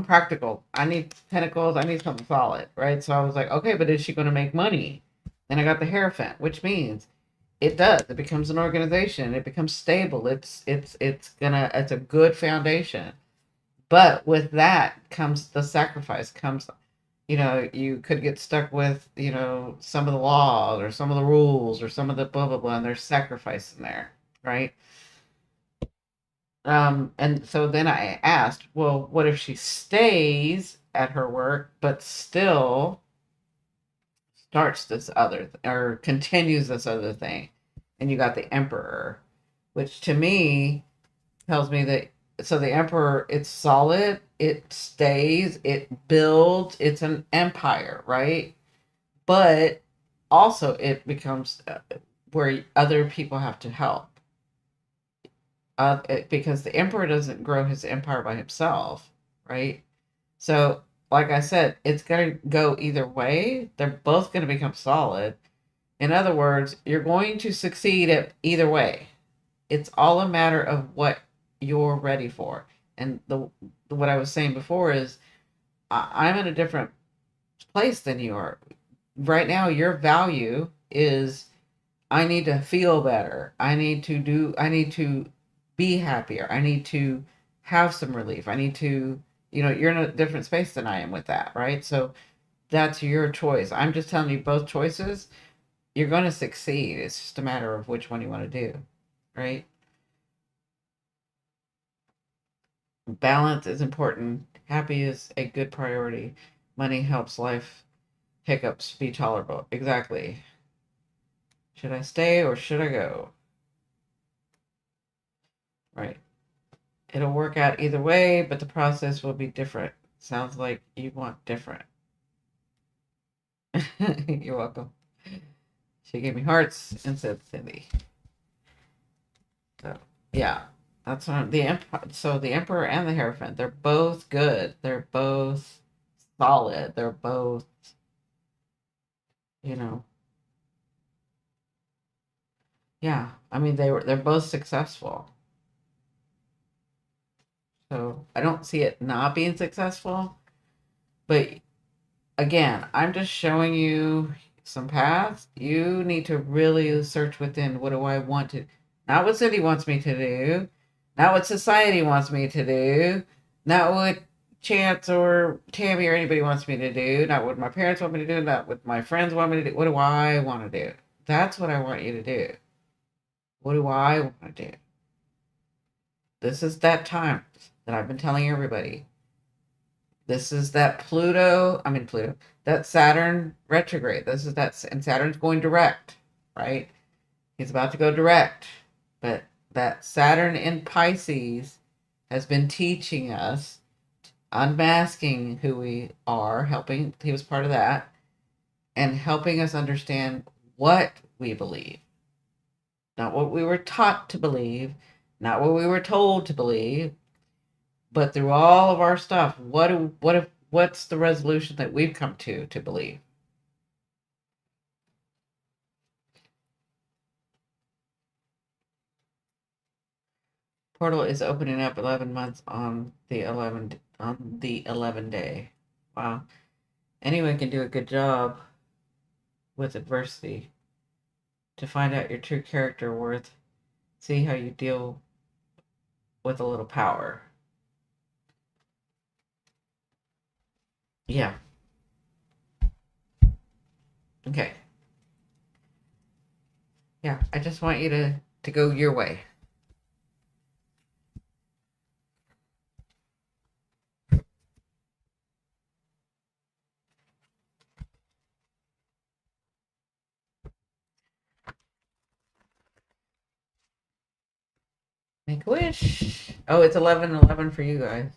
practical. I need pentacles. I need something solid, right? So I was like, okay, but is she going to make money? Then I got the Hierophant, which means it does. It becomes an organization. It becomes stable. It's a good foundation. But with that comes the sacrifice. Comes, you could get stuck with, some of the laws or some of the rules or some of the blah blah blah, and there's sacrifice in there, right? And so then I asked, well, what if she stays at her work but still starts this or continues this other thing? And you got the Emperor, which to me tells me that, so the Emperor, it's solid, it stays, it builds, it's an empire, right? But also it becomes where other people have to help. Because the emperor doesn't grow his empire by himself, right? So, like I said, it's going to go either way. They're both going to become solid. In other words, you're going to succeed at either way. It's all a matter of what you're ready for. And what I was saying before is I'm in a different place than you are. Right now, your value is I need to feel better. I need to be happier. I need to have some relief. I need to, you're in a different space than I am with that, right? So that's your choice. I'm just telling you both choices, you're going to succeed. It's just a matter of which one you want to do, right? Balance is important. Happy is a good priority. Money helps life hiccups be tolerable. Exactly. Should I stay or should I go? Right. It'll work out either way, but the process will be different. Sounds like you want different. You're welcome. She gave me hearts and said Cindy. So yeah, that's what so the Emperor and the Hierophant, they're both good. They're both solid. They're both, you know, yeah. I mean, they're both successful. So I don't see it not being successful. But again, I'm just showing you some paths. You need to really search within. What do I want to? Not what Cindy wants me to do, not what society wants me to do, not what Chance or Tammy or anybody wants me to do, not what my parents want me to do, not what my friends want me to do. What do I want to do? That's what I want you to do. What do I want to do? This is that time that I've been telling everybody. This is that Pluto, that Saturn retrograde. This is that, and Saturn's going direct, right? He's about to go direct. But that Saturn in Pisces has been teaching us, unmasking who we are, he was part of that, and helping us understand what we believe. Not what we were taught to believe, not what we were told to believe, but through all of our stuff, what's the resolution that we've come to believe? Portal is opening up 11 months on the 11 day. Wow. Anyone can do a good job with adversity to find out your true character worth. See how you deal with a little power. Yeah. Okay. Yeah. I just want you to go your way. Make a wish. Oh, it's 11:11 for you guys.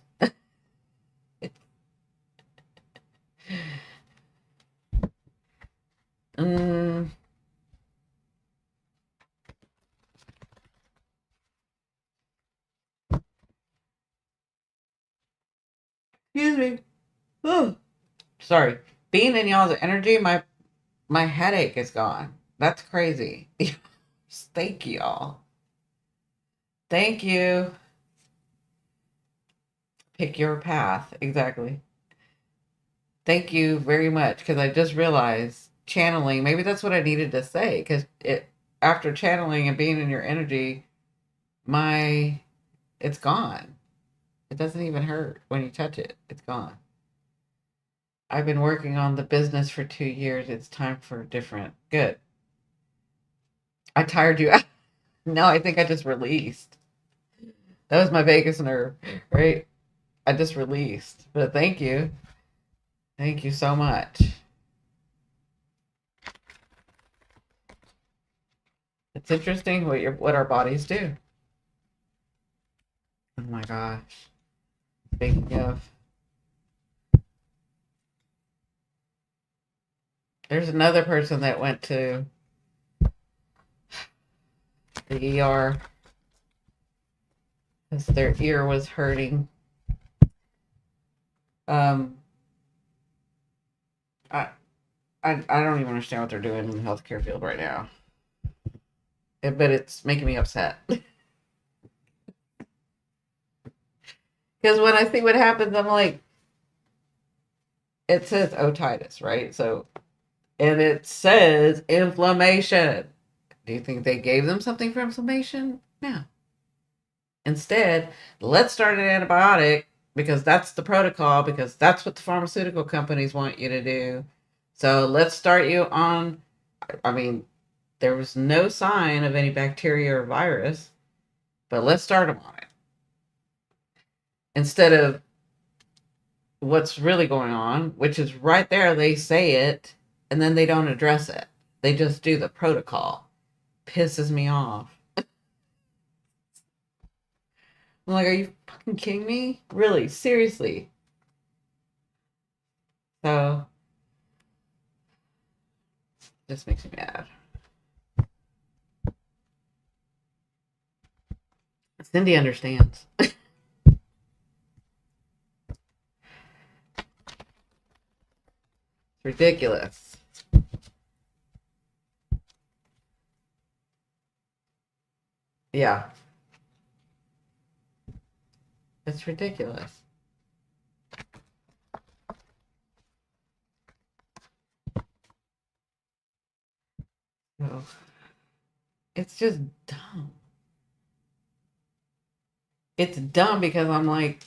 Mm, excuse me. Oh, sorry. Being in y'all's energy, my headache is gone. That's crazy. Thank y'all. Thank you. Pick your path. Exactly. Thank you very much because I just realized channeling, maybe that's what I needed to say because it after channeling and being in your energy, my it's gone. It doesn't even hurt when you touch it. It's gone. I've been working on the business for 2 years. It's time for different. Good. I tired you out. No, I think I just released. That was my vagus nerve, right? I just released. But thank you. Thank you so much. It's interesting what our bodies do. Oh my gosh. Speaking of, there's another person that went to the ER because their ear was hurting. Um, I, I don't even understand what they're doing in the healthcare field right now. But it's making me upset. Because when I see what happens, I'm like, it says otitis, right? So, and it says inflammation. Do you think they gave them something for inflammation? No. Instead, let's start an antibiotic because that's the protocol, because that's what the pharmaceutical companies want you to do. So let's start you on, I mean, there was no sign of any bacteria or virus, but let's start them on it. Instead of what's really going on, which is right there, they say it, and then they don't address it. They just do the protocol. Pisses me off. I'm like, are you fucking kidding me? Really? Seriously? So, just makes me mad. Cindy understands. Ridiculous. Yeah, it's ridiculous. So, it's just dumb. It's dumb because I'm like,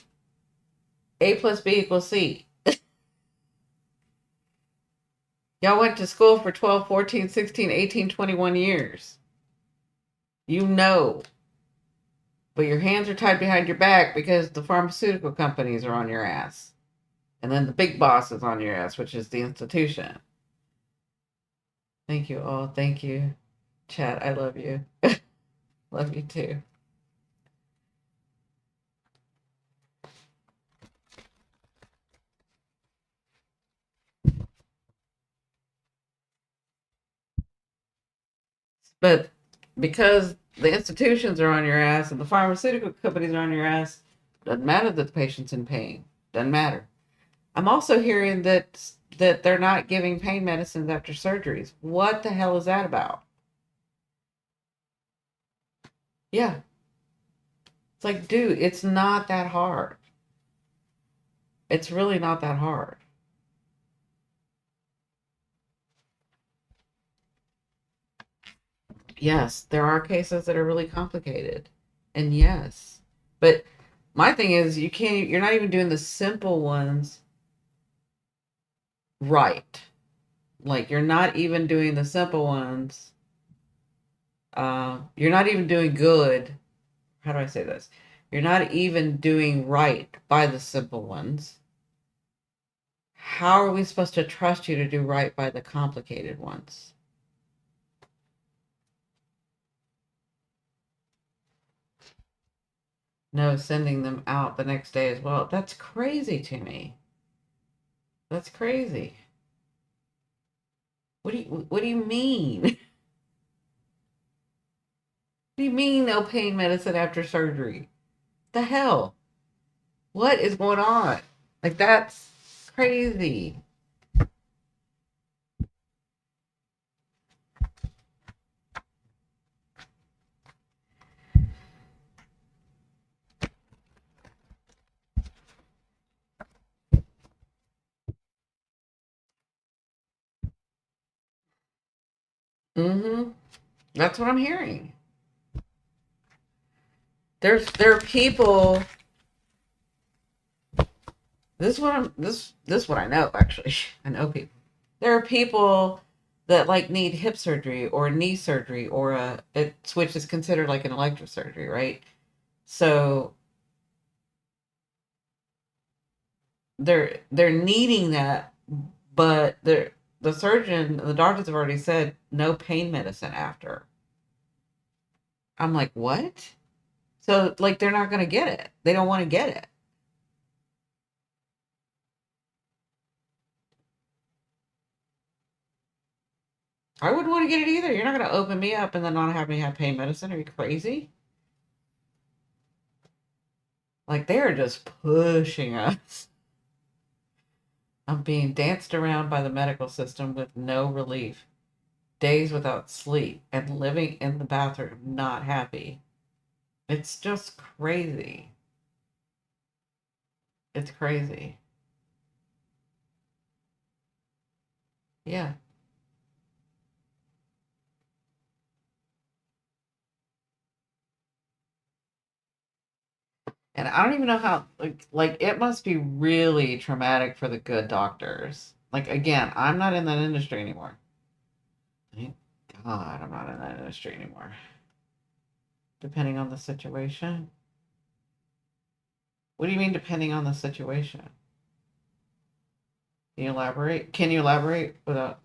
A plus B equals C. Y'all went to school for 12, 14, 16, 18, 21 years. You know. But your hands are tied behind your back because the pharmaceutical companies are on your ass. And then the big boss is on your ass, which is the institution. Thank you all. Thank you. Chat, I love you. Love you too. But because the institutions are on your ass and the pharmaceutical companies are on your ass, doesn't matter that the patient's in pain. Doesn't matter. I'm also hearing that they're not giving pain medicines after surgeries. What the hell is that about? Yeah. It's like, dude, it's not that hard. It's really not that hard. Yes, there are cases that are really complicated. And yes. But my thing is you're not even doing the simple ones right. Like you're not even doing the simple ones. You're not even doing good. How do I say this? You're not even doing right by the simple ones. How are we supposed to trust you to do right by the complicated ones? no, sending them out the next day as well. That's crazy to me. That's crazy. What do you mean? What do you mean no pain medicine after surgery? The hell? What is going on? Like that's crazy. Mm-hmm. That's what I'm hearing. There are people. This is what I know actually. I know people. There are people that like need hip surgery or knee surgery or which is considered like an elective surgery, right? So they're needing that, but the doctors have already said no pain medicine after. I'm like, what? So like they're not gonna get it. They don't want to get it. I wouldn't want to get it either. You're not gonna open me up and then not have me have pain medicine. Are you crazy? Like they are just pushing us. I'm being danced around by the medical system with no relief, days without sleep, and living in the bathroom not happy. It's just crazy. It's crazy. Yeah. And I don't even know how like it must be really traumatic for the good doctors. Like again, I'm not in that industry anymore. Thank God I'm not in that industry anymore. Depending on the situation. What do you mean depending on the situation? Can you elaborate? Can you elaborate without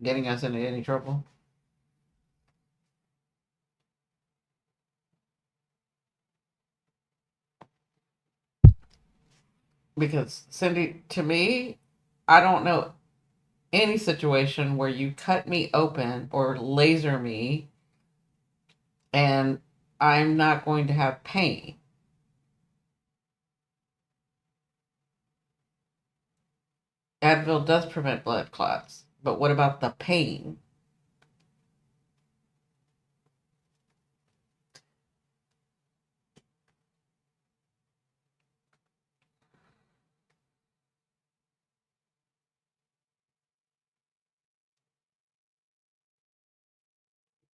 getting us into any trouble? Because Cindy, to me, I don't know any situation where you cut me open or laser me and I'm not going to have pain. Advil does prevent blood clots, but what about the pain?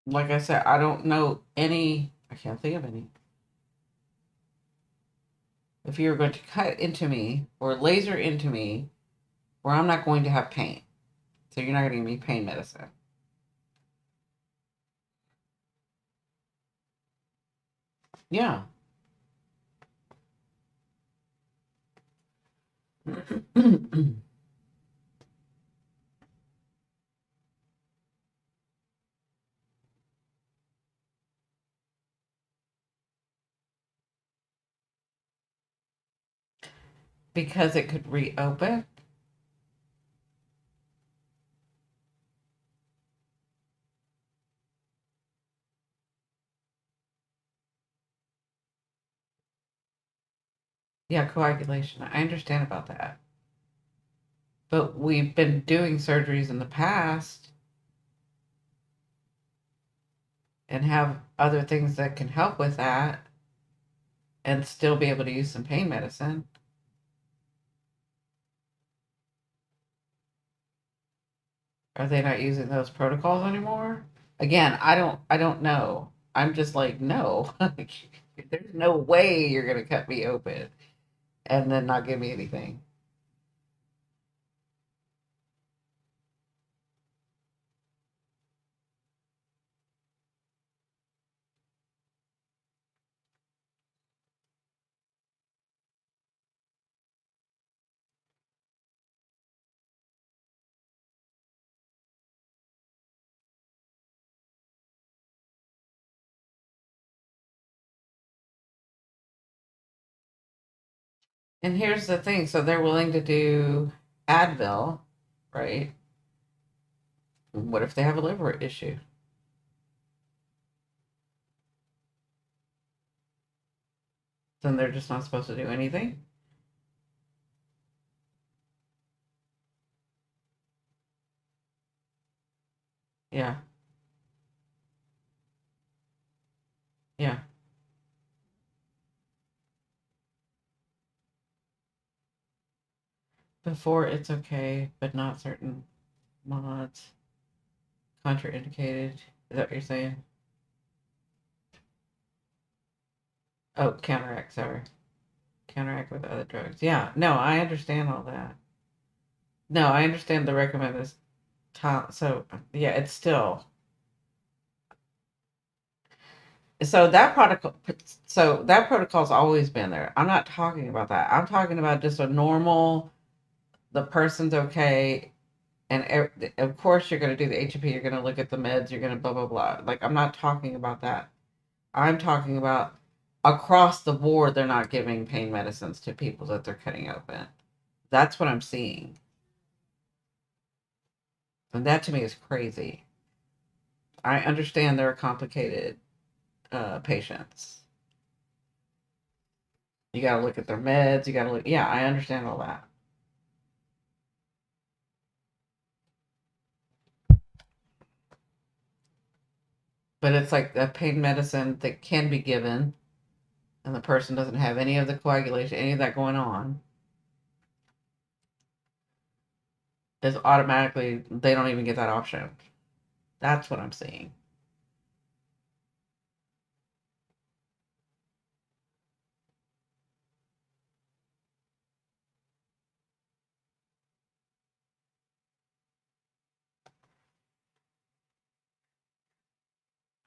Like I said, I don't know any, I can't think of any. If you're going to cut into me or laser into me, where I'm not going to have pain. So you're not going to give me pain medicine. Yeah. Because it could reopen. Yeah, coagulation. I understand about that. But we've been doing surgeries in the past and have other things that can help with that and still be able to use some pain medicine. Are they not using those protocols anymore? Again, I don't know. I'm just like, no. There's no way you're gonna cut me open and then not give me anything. And here's the thing, so they're willing to do Advil, right? What if they have a liver issue? Then they're just not supposed to do anything? Yeah, yeah. Before it's okay, but not certain mods. Contraindicated. Is that what you're saying? Oh, counteract, sorry. Counteract with other drugs. Yeah, no, I understand all that. No, I understand the recommended time. So, yeah, it's still. So that protocol, so that protocol's always been there. I'm not talking about that. I'm talking about just a normal, the person's okay, and of course you're going to do the HEP, you're going to look at the meds, you're going to blah, blah, blah. Like, I'm not talking about that. I'm talking about across the board, they're not giving pain medicines to people that they're cutting open. That's what I'm seeing. And that to me is crazy. I understand they're complicated patients. You got to look at their meds. You got to look. Yeah, I understand all that. But it's like a pain medicine that can be given, and the person doesn't have any of the coagulation, any of that going on, is automatically, they don't even get that option. That's what I'm seeing.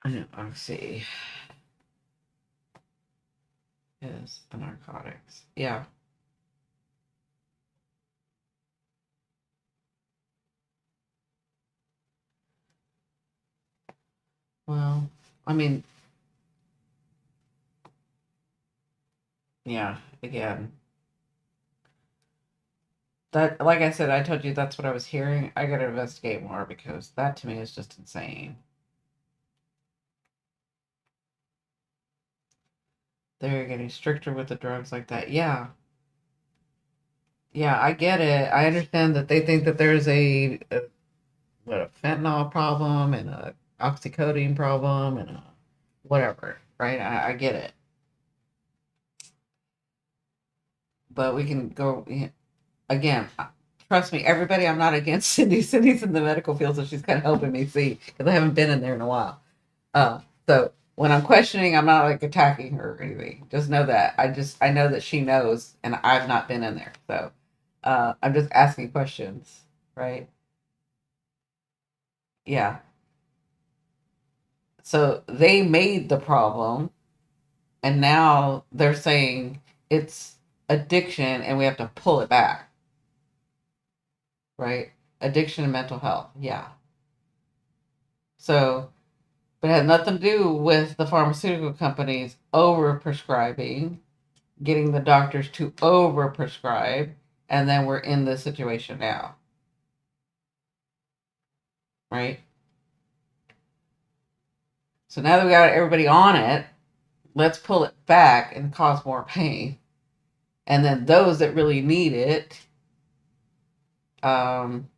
I know. I see. Is the narcotics. Yeah. Well, I mean, yeah. Again, that, like I said, I told you that's what I was hearing. I got to investigate more because that to me is just insane. They're getting stricter with the drugs like that. Yeah. Yeah, I get it. I understand that they think that there's a fentanyl problem and a oxycodone problem and a whatever, right? I get it. But we can go again. Trust me, everybody. I'm not against Cindy. Cindy's in the medical field, so she's kind of helping me see because I haven't been in there in a while. So when I'm questioning, I'm not like attacking her or anything. Just know that I know that she knows, and I've not been in there. So I'm just asking questions, right? Yeah. So they made the problem, and now they're saying it's addiction, and we have to pull it back, right? Addiction and mental health. Yeah. So, but it had nothing to do with the pharmaceutical companies over prescribing, getting the doctors to over prescribe, and then we're in this situation now, right? So now that we got everybody on it, let's pull it back and cause more pain. And then those that really need it um,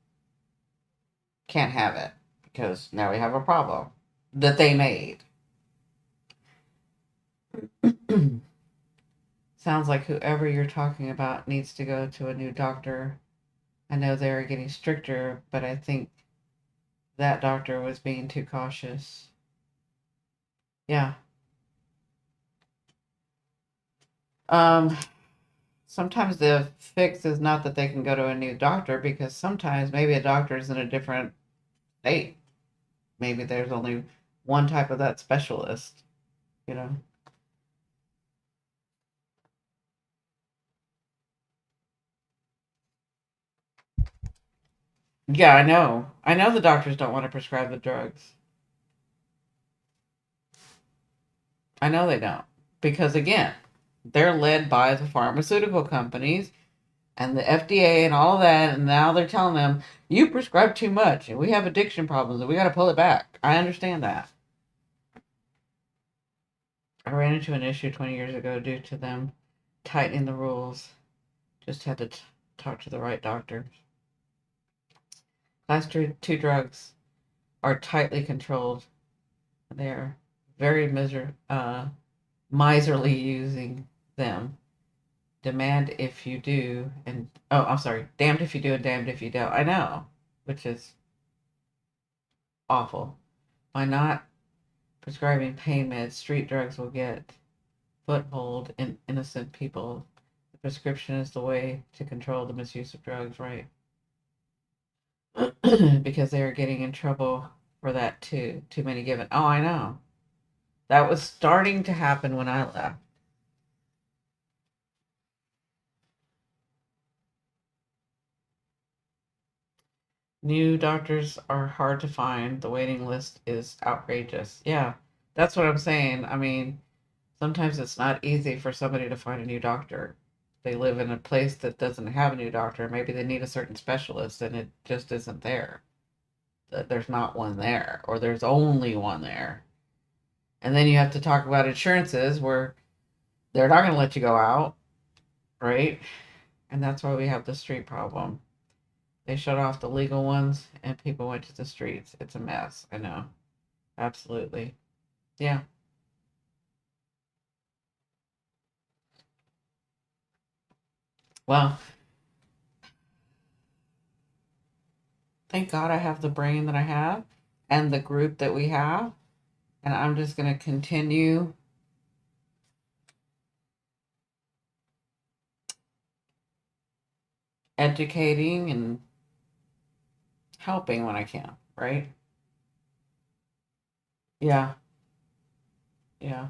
can't have it because now we have a problem that they made. Sounds like whoever you're talking about needs to go to a new doctor. I know they're getting stricter, but I think that doctor was being too cautious. Yeah. Um, Sometimes the fix is not that they can go to a new doctor because sometimes maybe a doctor is in a different state. Maybe there's only one type of that specialist, you know? Yeah, I know. I know the doctors don't want to prescribe the drugs. I know they don't. Because again, They're led by the pharmaceutical companies and the FDA and all of that. And now they're telling them, you prescribe too much and we have addiction problems and we got to pull it back. I understand that. I ran into an issue 20 years ago due to them tightening the rules. Just had to talk to the right doctor. Class 2 drugs are tightly controlled. They're very miserly using them. Demand if you do, and oh, I'm sorry, damned if you do and damned if you don't. I know, which is awful. By not prescribing pain meds, street drugs will get foothold in innocent people. The prescription is the way to control the misuse of drugs, right? Because they are getting in trouble for that too. Too many given. Oh, I know. That was starting to happen when I left. New doctors are hard to find. The waiting list is outrageous. Yeah, that's what I'm saying. I mean, sometimes it's not easy for somebody to find a new doctor. They live in a place that doesn't have a new doctor. Maybe they need a certain specialist and it just isn't there. There's not one there, or there's only one there. And then you have to talk about insurances where they're not going to let you go out, right? And that's why we have the street problem. They shut off the legal ones and people went to the streets. It's a mess. I know. Absolutely. Yeah. Well, thank God I have the brain that I have and the group that we have. And I'm just going to continue educating and helping when I can, right? Yeah. Yeah.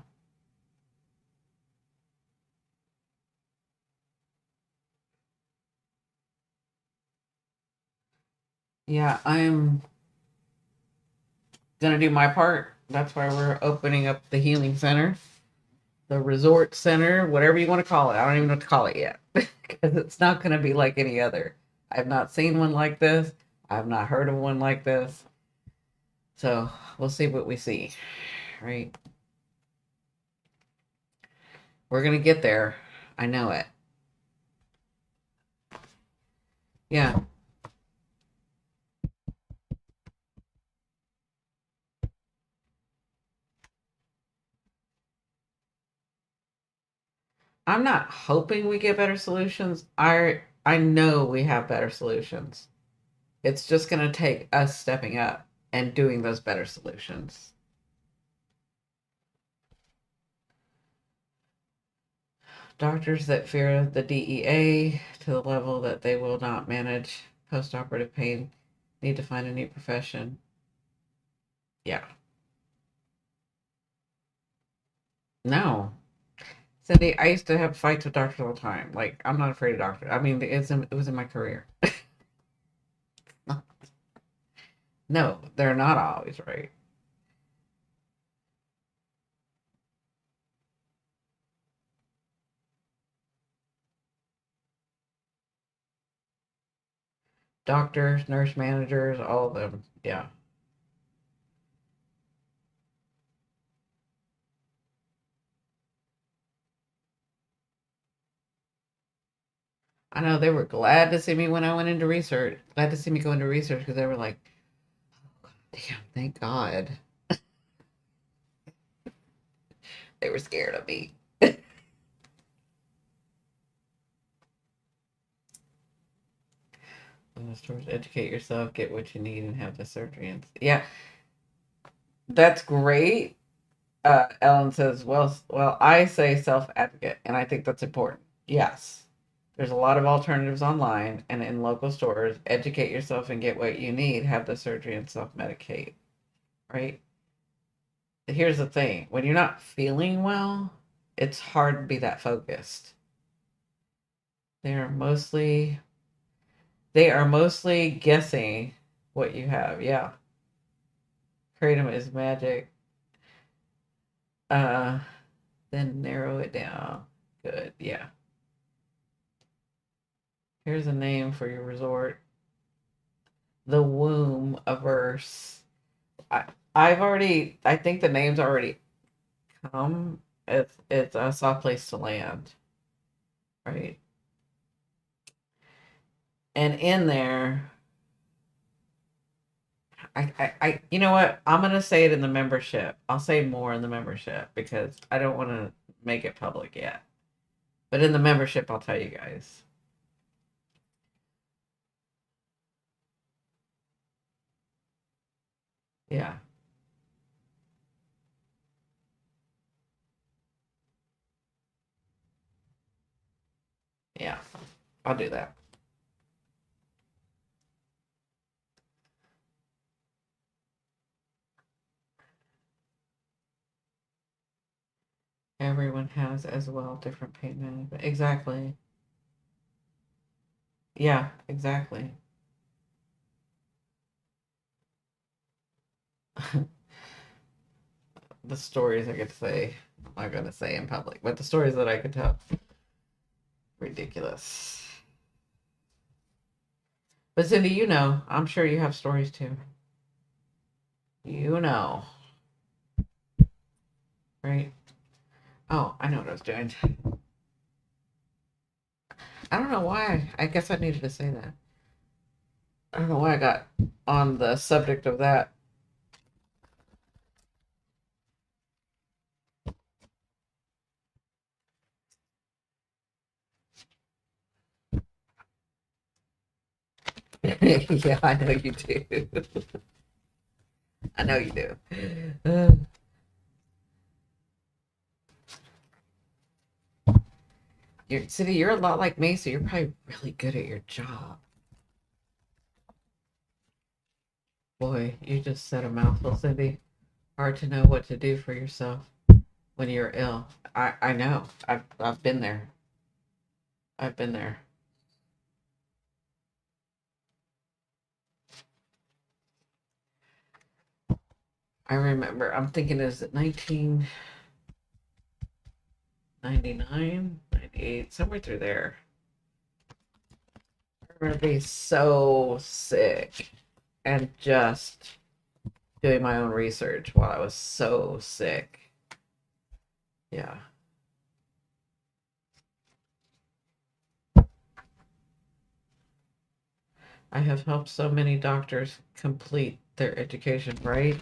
Yeah. I'm going to do my part. That's why we're opening up the healing center, the resort center, whatever you want to call it. I don't even know what to call it yet because it's not going to be like any other. I've not seen one like this. I've not heard of one like this. So we'll see what we see, right? We're going to get there. I know it. Yeah. I'm not hoping we get better solutions. I know we have better solutions. It's just going to take us stepping up and doing those better solutions. Doctors that fear the DEA to the level that they will not manage postoperative pain need to find a new profession. Yeah. No. Cindy, I used to have fights with doctors all the time. Like, I'm not afraid of doctors. I mean, it was in my career. No, they're not always right. Doctors, nurse managers, all of them. Yeah. I know they were glad to see me when I went into research. Glad to see me go into research because they were like, damn, thank God. They were scared of me. Stores, educate yourself, get what you need, and have the surgery. And yeah, that's great. Ellen says, well, I say self advocate, and I think that's important. Yes, there's a lot of alternatives online and in local stores. Educate yourself and get what you need. Have the surgery and self medicate. Right. Here's the thing: when you're not feeling well, it's hard to be that focused. They are mostly they are mostly guessing what you have. Yeah, kratom is magic. Uh, then narrow it down. Good. Yeah. Here's a name for your resort. The Womb Averse. I I've already. I think the name's already come. It's a soft place to land, right? And in there, you know what? I'm gonna say it in the membership. I'll say more in the membership because I don't want to make it public yet. But in the membership, I'll tell you guys. Yeah, yeah, I'll do that. Everyone has as well different pain management. Exactly. Yeah, exactly. The stories I could say, I'm not gonna say in public, but the stories that I could tell, ridiculous. But Cindy, you know, I'm sure you have stories too. You know, right? Oh, I know what I was doing. I don't know why. I guess I needed to say that. I don't know why I got on the subject of that. Yeah, I know you do. I know you do. You're, Cindy, you're a lot like me, so you're probably really good at your job. Boy, you just said a mouthful, Cindy. Hard to know what to do for yourself when you're ill. I know. I've been there. I've been there. I remember. I'm thinking, is it 1999, 98, somewhere through there. I remember being so sick and just doing my own research while I was so sick. Yeah. I have helped so many doctors complete their education, right?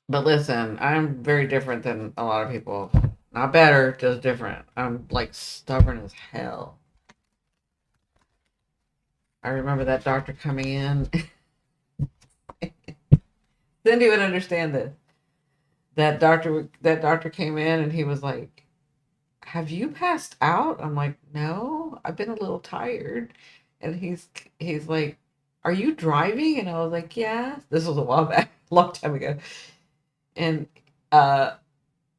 But listen, I'm very different than a lot of people. Not better, just different. I'm like stubborn as hell. I remember that doctor coming in. Cindy would understand this. That doctor came in and he was like, "Have you passed out?" I'm like, "No, I've been a little tired." And he's like, "Are you driving?" And I was like, "Yeah." This was a while back, a long time ago. And uh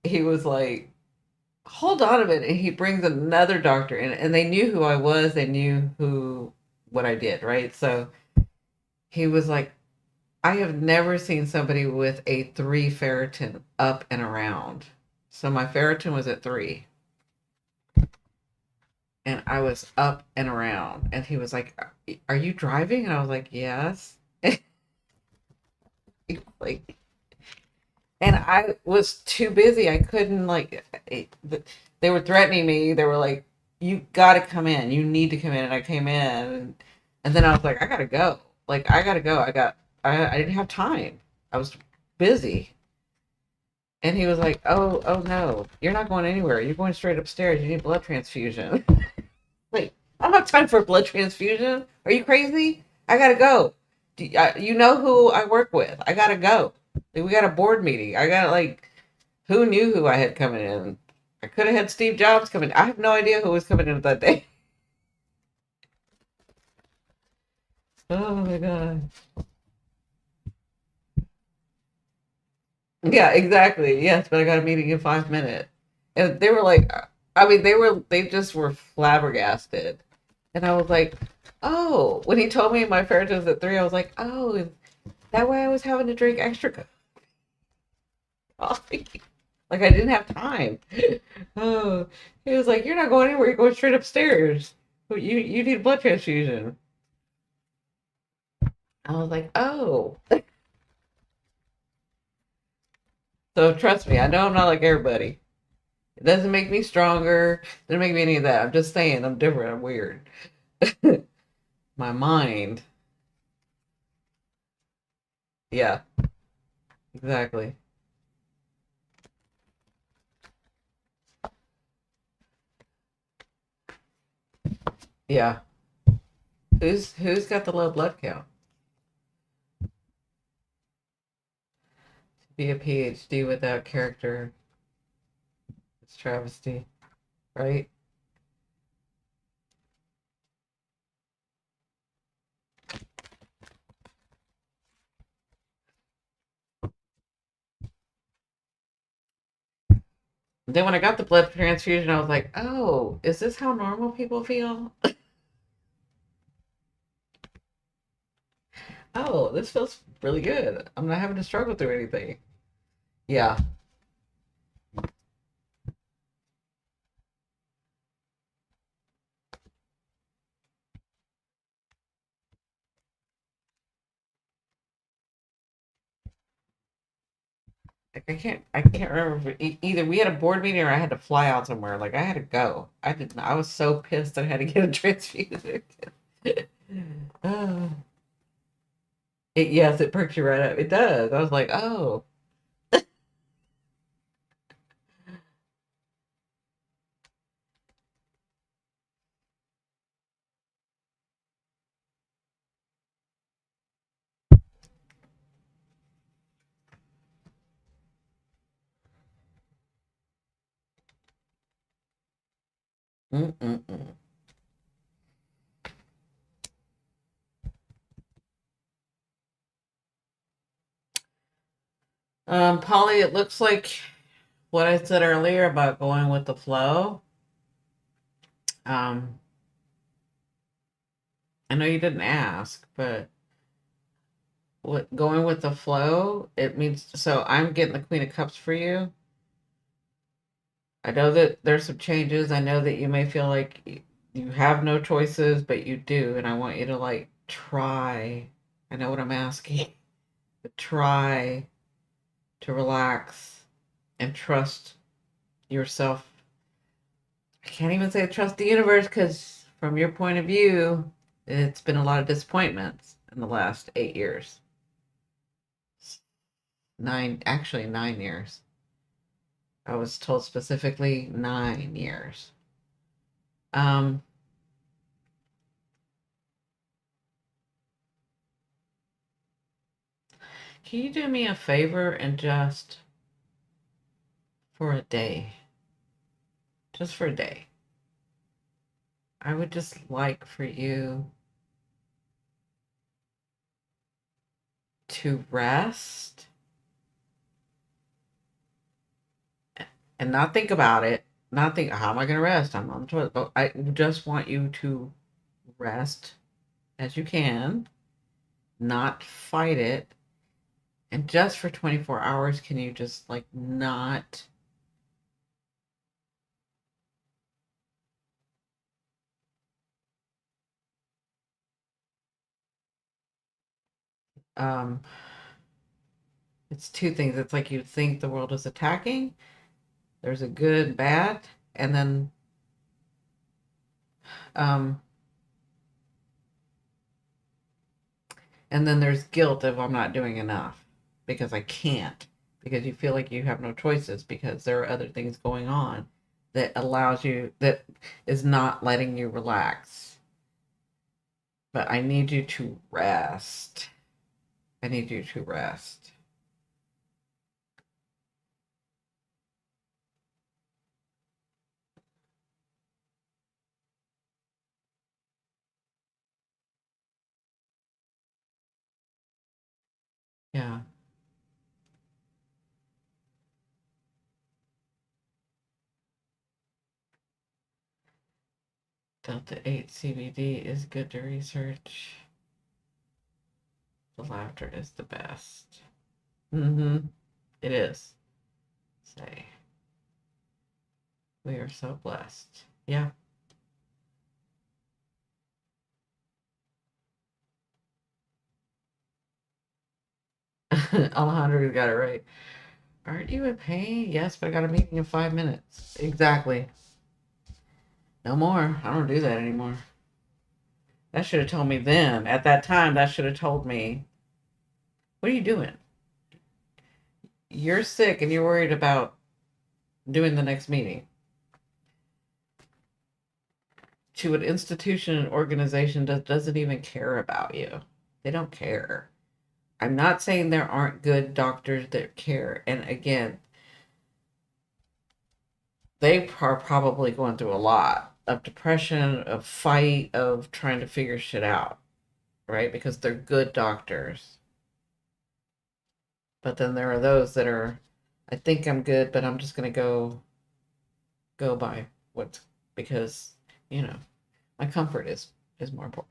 he was like, "Hold on a minute." And he brings another doctor in, and they knew who I was, they knew who what I did, right? So he was like, "I have never seen somebody with a 3 ferritin up and around." So my ferritin was at 3 and I was up and around. And he was like, "Are you driving?" And I was like, "Yes." Like, and I was too busy. I couldn't like. They were threatening me. They were like, "You got to come in. You need to come in." And I came in, and then I was like, "I gotta go. Like, I gotta go. I didn't have time. I was busy." And he was like, "Oh no, you're not going anywhere. You're going straight upstairs. You need a blood transfusion." Like, I don't have time for a blood transfusion. Are you crazy? I gotta go. You know who I work with. I gotta go. Like, we got a board meeting. I got like, who knew who I had coming in? I could have had Steve Jobs coming. I have no idea who was coming in that day. Oh my god. Yeah, exactly. Yes, but I got a meeting in 5 minutes. And they were like, I mean, they just were flabbergasted. And I was like, oh, when he told me my ferret was at 3, I was like, oh, is that why I was having to drink extra coffee? Like I didn't have time. Oh, he was like, you're not going anywhere. You're going straight upstairs. You need a blood transfusion. I was like, oh. So trust me, I know I'm not like everybody. It doesn't make me stronger. Doesn't make me any of that. I'm just saying I'm different. I'm weird. My mind. Yeah, exactly. Yeah. Who's got the low blood count? To be a PhD without character, it's travesty, right? Then when I got the blood transfusion, I was like, oh, is this how normal people feel? Oh, this feels really good. I'm not having to struggle through anything. Yeah. Like I can't remember if either we had a board meeting or I had to fly out somewhere. Like I had to go. I was so pissed I had to get a transfusion. Oh. Yes, it perks you right up. It does. I was like, oh. Mm-mm-mm. Polly, it looks like what I said earlier about going with the flow. Um, I know you didn't ask, but what going with the flow, it means so I'm getting the Queen of Cups for you. I know that there's some changes. I know that you may feel like you have no choices, but you do, and I want you to like try. I know what I'm asking, but try to relax and trust yourself. I can't even say trust the universe because, from your point of view, it's been a lot of disappointments in the last 8 years. Nine, actually, 9 years. I was told specifically 9 years. Um, can you do me a favor and just for a day, just for a day, I would just like for you to rest and not think about it. Not think, how am I going to rest? I'm on the toilet. But I just want you to rest as you can, not fight it. And just for 24 hours, can you just like not, um, it's two things. It's like you think the world is attacking, there's a good, bad, and um, there's guilt if I'm not doing enough because I can't, because you feel like you have no choices because there are other things going on that allows you, that is not letting you relax. But I need you to rest. I need you to rest. Yeah. Delta 8 CBD is good to research. The laughter is the best. Mm-hmm. It is. Say, we are so blessed. Yeah. Alejandro got it right. Aren't you in pain? Yes, but I got a meeting in 5 minutes. Exactly. No more. I don't do that anymore. That should have told me then. At that time, that should have told me, what are you doing? You're sick and you're worried about doing the next meeting. To an institution and organization that doesn't even care about you. They don't care. I'm not saying there aren't good doctors that care. And again, they are probably going through a lot of depression, of fight, of trying to figure shit out, right? Because they're good doctors. But then there are those that are, I think I'm good, but I'm just gonna go by what's, because, you know, my comfort is more important.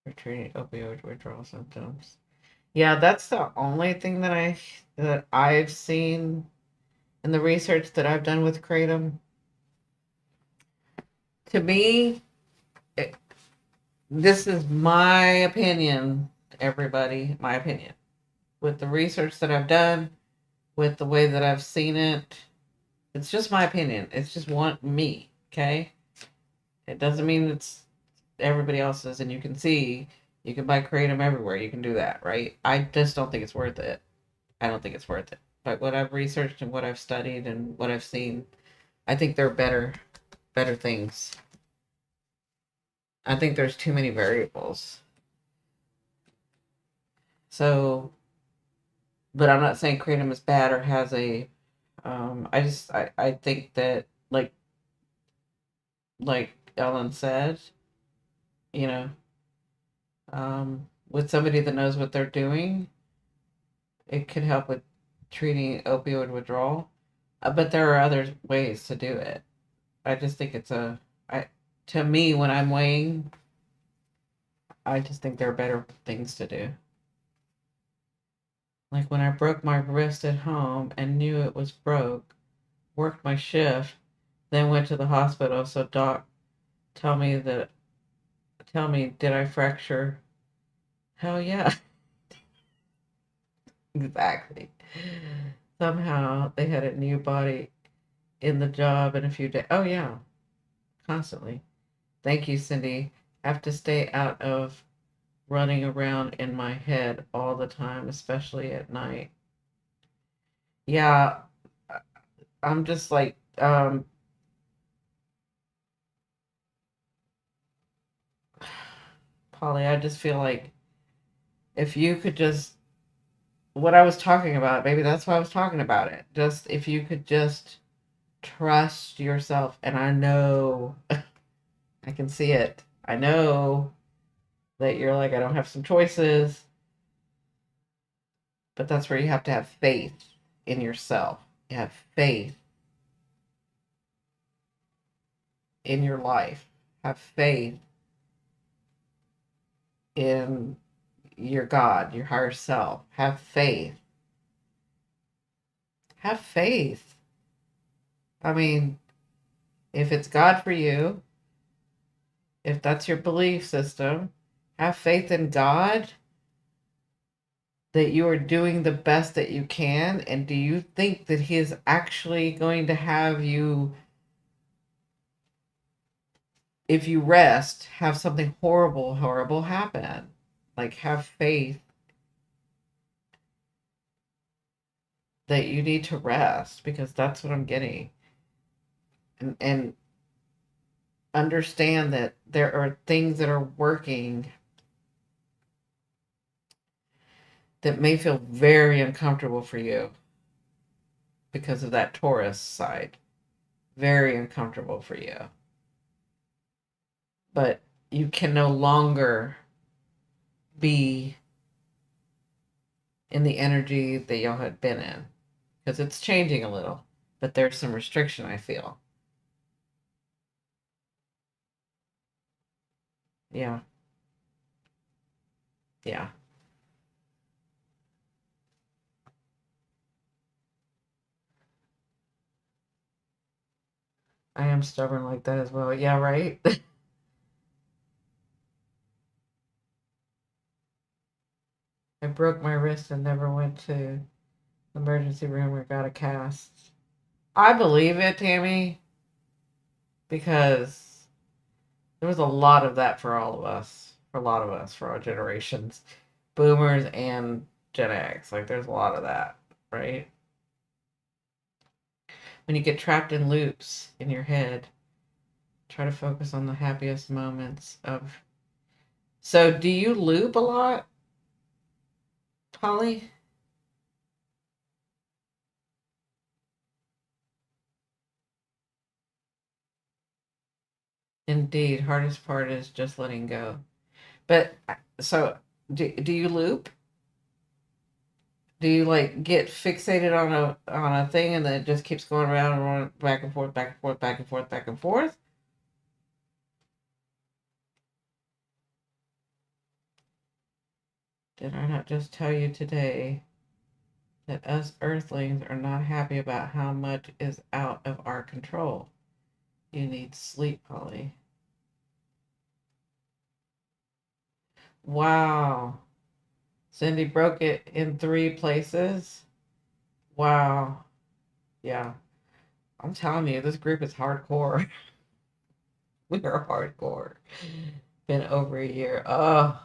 For treating opioid withdrawal symptoms. Yeah, that's the only thing that I've seen in the research that I've done with kratom. To me, it, this is my opinion, everybody, my opinion. With the research that I've done, with the way that I've seen it, it's just my opinion. It's just one me, okay? It doesn't mean it's everybody else's, and you can see you can buy kratom everywhere. You can do that, right? I just don't think it's worth it. I don't think it's worth it. But what I've researched and what I've studied and what I've seen, I think there are better things. I think there's too many variables. So, but I'm not saying kratom is bad or has a. I think that like Ellen said, you know, with somebody that knows what they're doing, it could help with treating opioid withdrawal. But there are other ways to do it. I just think I, to me, when I'm weighing, I just think there are better things to do. Like when I broke my wrist at home and knew it was broke, worked my shift, then went to the hospital. So doc tell me that tell me, did I fracture? Hell yeah. Exactly. Somehow they had a new body in the job in a few days. Oh yeah, constantly. Thank you, Cindy. Have to stay out of running around in my head all the time, especially at night. Yeah, I'm just like, Polly, I just feel like if you could just, what I was talking about, maybe that's why I was talking about it. Just if you could just trust yourself. And I know, I can see it. I know that you're like, I don't have some choices, but that's where you have to have faith in yourself. You have faith in your life. Have faith in your God, your higher self. Have faith. Have faith. I mean, if it's God for you, if that's your belief system, have faith in God that you are doing the best that you can. And do you think that He is actually going to have you, if you rest, have something horrible happen? Like, have faith that you need to rest, because that's what I'm getting. And understand that there are things that are working that may feel very uncomfortable for you because of that Taurus side. Very uncomfortable for you. But you can no longer be in the energy that y'all had been in, because it's changing a little, but there's some restriction, I feel. Yeah. Yeah. I am stubborn like that as well. Yeah, right? I broke my wrist and never went to the emergency room or got a cast. I believe it, Tammy, because there was a lot of that for all of us, for a lot of us, for our generations, boomers and Gen X. Like, there's a lot of that, right? When you get trapped in loops in your head, try to focus on the happiest moments of. So, do you loop a lot, Polly? Indeed, hardest part is just letting go. But so, do you loop? Do you like get fixated on a thing and then it just keeps going around and around, back and forth, back and forth, back and forth, back and forth? Did I not just tell you today that us earthlings are not happy about how much is out of our control? You need sleep, Polly. Wow. Cindy broke it in 3 places. Wow. Yeah. I'm telling you, this group is hardcore. We are hardcore. Been over a year. Oh,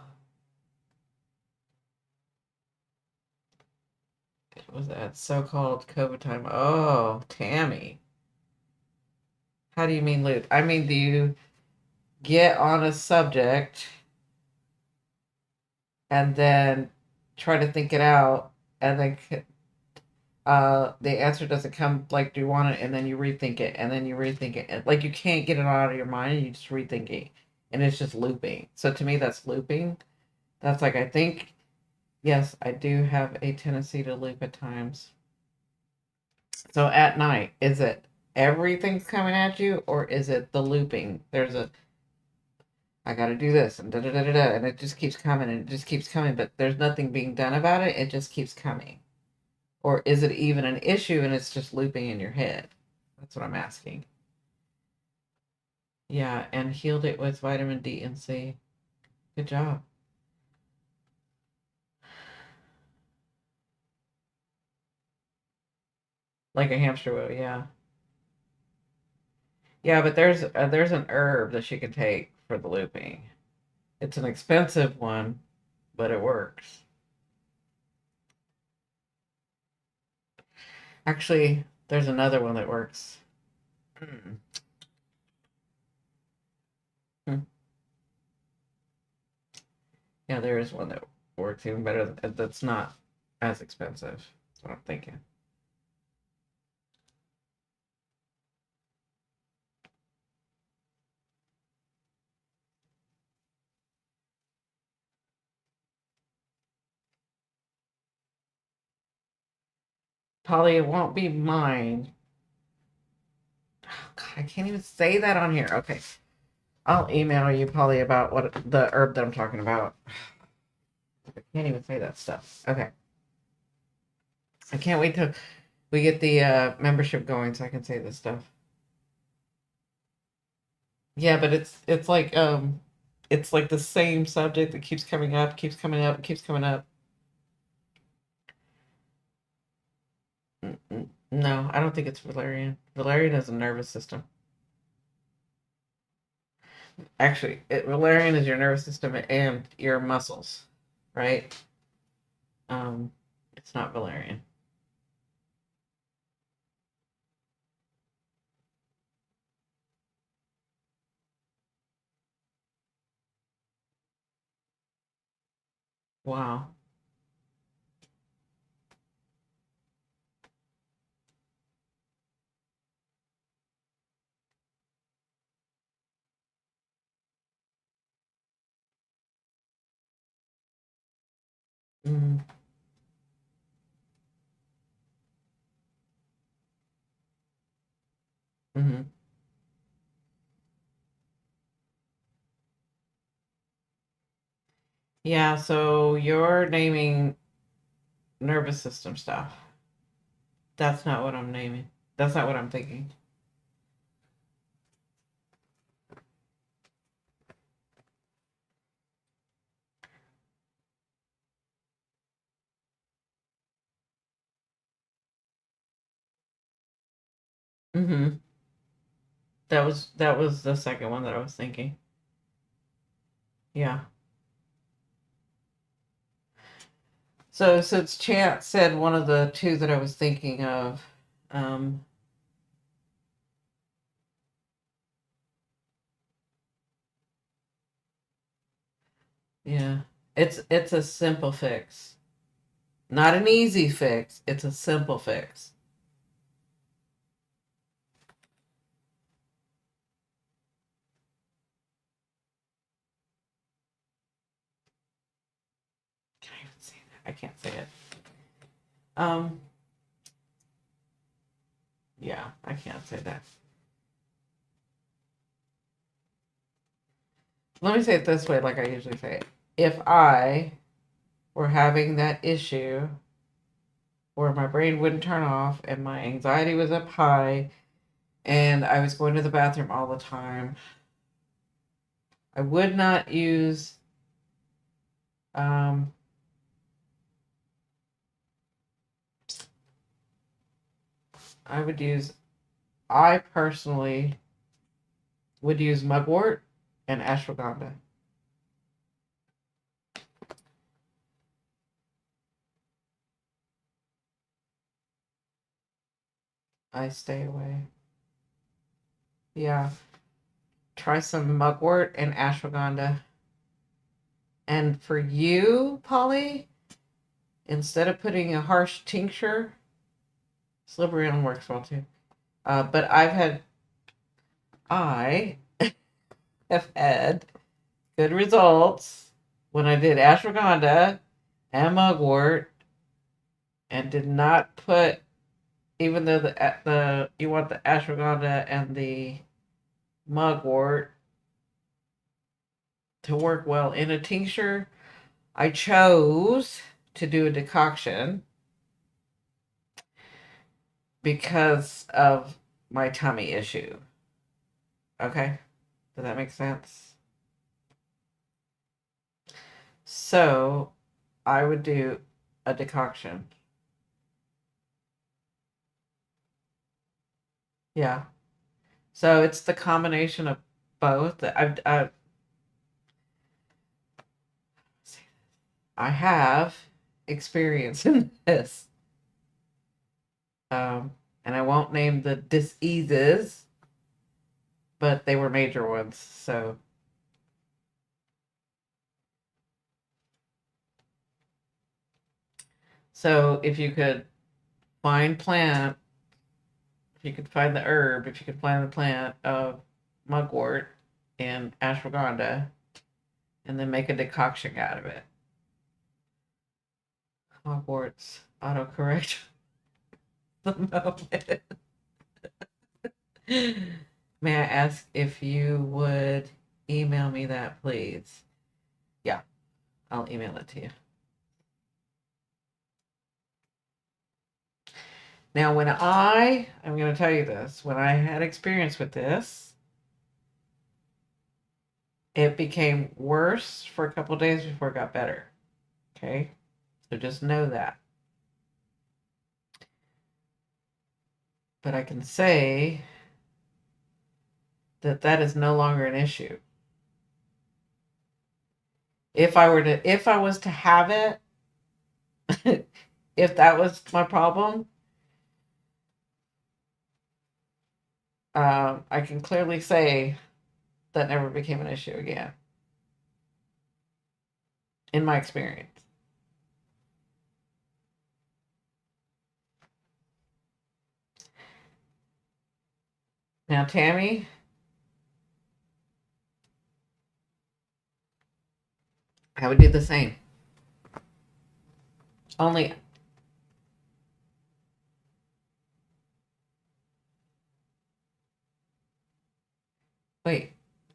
it was that so-called COVID time. Oh, Tammy. How do you mean loop? I mean, do you get on a subject and then try to think it out and then the answer doesn't come like do you want it and then you rethink it and then you rethink it. Like you can't get it out of your mind and you just rethink it and it's just looping. So to me that's looping. That's like I think yes, I do have a tendency to loop at times. So at night, is it everything's coming at you or is it the looping? There's a I got to do this and da da da da da and it just keeps coming and it just keeps coming but there's nothing being done about it. It just keeps coming. Or is it even an issue and it's just looping in your head? That's what I'm asking. Yeah, and healed it with vitamin D and C. Good job. Like a hamster wheel, yeah. Yeah, but there's an herb that she can take for the looping. It's an expensive one, but it works. Actually, there's another one that works. Hmm. Hmm. Yeah, there is one that works even better. That's not as expensive. That's what I'm thinking. Polly, it won't be mine. Oh, God, I can't even say that on here. Okay. I'll email you, Polly, about what the herb that I'm talking about. I can't even say that stuff. Okay. I can't wait till we get the membership going so I can say this stuff. Yeah, but it's like the same subject that keeps coming up, keeps coming up, keeps coming up. No, I don't think it's valerian. Valerian is a nervous system. Actually, valerian is your nervous system and your muscles, right? Um, it's not valerian. Wow. Mm. Mm-hmm. Yeah, so you're naming nervous system stuff. That's not what I'm naming. That's not what I'm thinking. Mm-hmm. That was the second one that I was thinking. Yeah. So since Chance said one of the two that I was thinking of, um, yeah, it's a simple fix, not an easy fix. It's a simple fix. Can I even say that? I can't say it. Um, yeah, I can't say that. Let me say it this way, like I usually say it. If I were having that issue where my brain wouldn't turn off and my anxiety was up high and I was going to the bathroom all the time, I would not use um, I would use I personally would use mugwort and ashwagandha. I stay away. Yeah. Try some mugwort and ashwagandha. And for you, Polly, instead of putting a harsh tincture, slippery elm works well too. But I have had good results when I did ashwagandha and mugwort and did not put, even though the you want the ashwagandha and the mugwort to work well in a tincture, I chose to do a decoction because of my tummy issue. Okay? Does that make sense? So I would do a decoction. Yeah. So it's the combination of both. I have experience in this. And I won't name the diseases, but they were major ones. So if you could find plant, if you could find the herb, if you could find the plant of mugwort and ashwagandha, and then make a decoction out of it. Hogwarts autocorrect the moment. May I ask if you would email me that, please? Yeah, I'll email it to you. Now, I'm going to tell you this, when I had experience with this, it became worse for a couple days before it got better. Okay? So just know that. But I can say that that is no longer an issue. If I was to have it, if that was my problem, I can clearly say that never became an issue again, in my experience. Now, Tammy, I would do the same. Only,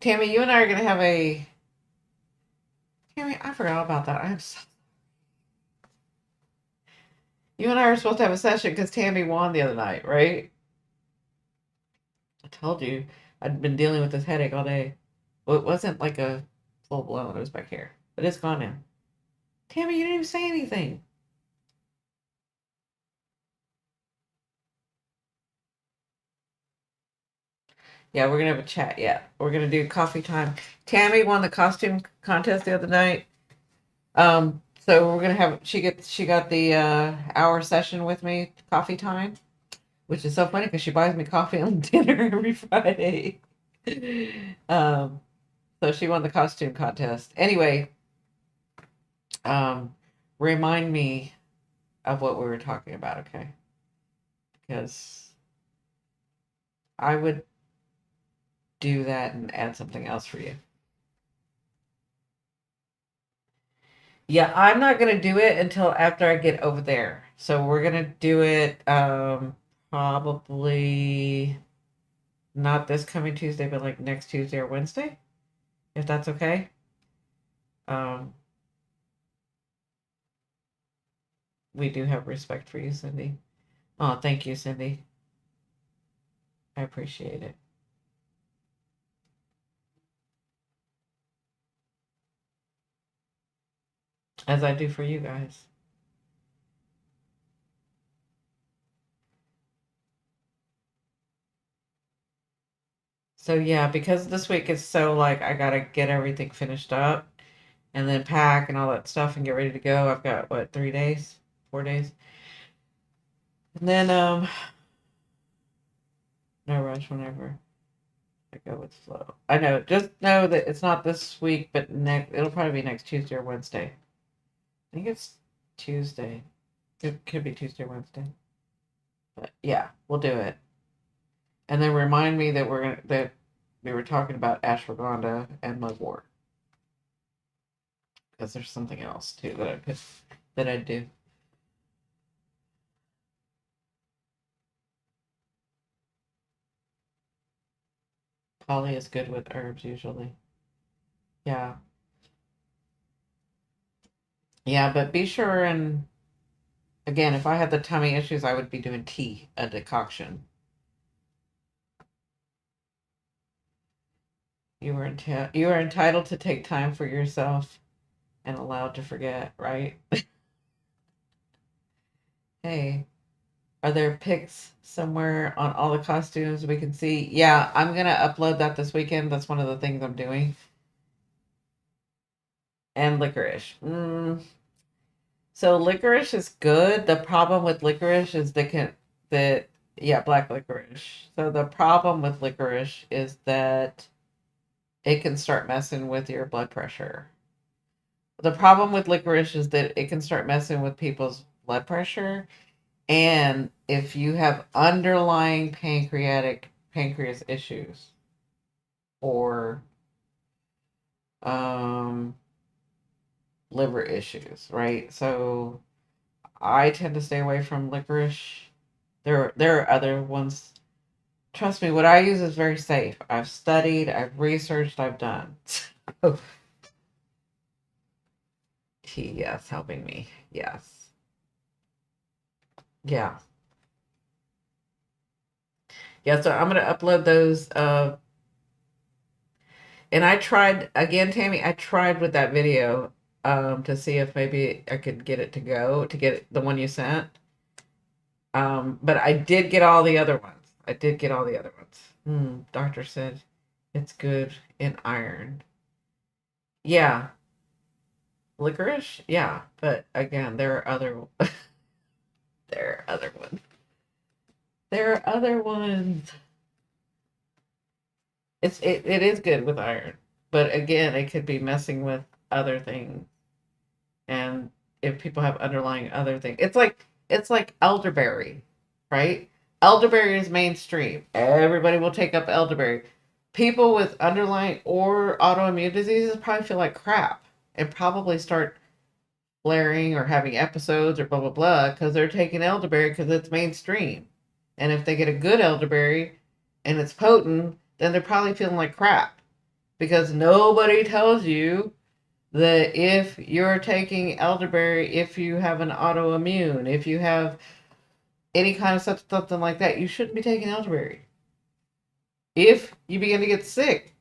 Tammy, you and I are gonna have a. Tammy, I forgot about that. I'm so. You and I are supposed to have a session because Tammy won the other night, right? I told you I'd been dealing with this headache all day. Well, it wasn't like a full blown. It was back here, but it's gone now. Tammy, you didn't even say anything. Yeah, we're gonna have a chat. Yeah, we're gonna do coffee time. Tammy won the costume contest the other night. So we're gonna have she got the hour session with me, coffee time, which is so funny because she buys me coffee and dinner every Friday. um, so she won the costume contest. Anyway, um, remind me of what we were talking about, okay? Because I would do that and add something else for you. Yeah, I'm not gonna do it until after I get over there. So we're gonna do it probably not this coming Tuesday, but like next Tuesday or Wednesday, if that's okay. Um, we do have respect for you, Cindy. Oh, thank you, Cindy. I appreciate it. As I do for you guys. So yeah, because this week is so like I gotta get everything finished up and then pack and all that stuff and get ready to go. I've got what, 3 days, 4 days, and then no rush whenever I go with flow. I know, just know that it's not this week, but next it'll probably be next Tuesday or Wednesday. I think it's Tuesday. It could be Tuesday or Wednesday, but yeah, we'll do it. And then remind me that we were talking about ashwagandha and mugwort because there's something else too that I do. Polly is good with herbs usually. Yeah. Yeah, but be sure and again, if I had the tummy issues, I would be doing tea, a decoction. You are entitled to take time for yourself and allowed to forget, right? Hey, are there pics somewhere on all the costumes we can see? Yeah, I'm gonna upload that this weekend. That's one of the things I'm doing. And licorice. So licorice is good. The problem with licorice is that yeah, black licorice. So the problem with licorice is that it can start messing with your blood pressure. The problem with licorice is that it can start messing with people's blood pressure. And if you have underlying pancreas issues or um, liver issues, right? So I tend to stay away from licorice. There are other ones. Trust me, what I use is very safe. I've studied, I've researched, I've done. So, tea, yes, helping me. Yes. Yeah. Yeah, so I'm gonna upload those and I tried again, Tammy, I tried with that video to see if maybe I could get it to go, to get the one you sent. But I did get all the other ones. I did get all the other ones. Doctor said it's good in iron. Yeah, licorice. Yeah, but again, there are other there are other ones. There are other ones. It is good with iron, but again, it could be messing with other things. And if people have underlying other things, it's like elderberry, right? Elderberry is mainstream. Everybody will take up elderberry. People with underlying or autoimmune diseases probably feel like crap and probably start flaring or having episodes or blah blah blah because they're taking elderberry because it's mainstream. And if they get a good elderberry and it's potent, then they're probably feeling like crap. because nobody tells you that if you're taking elderberry, if you have an autoimmune, if you have any kind of something like that, you shouldn't be taking elderberry. If you begin to get sick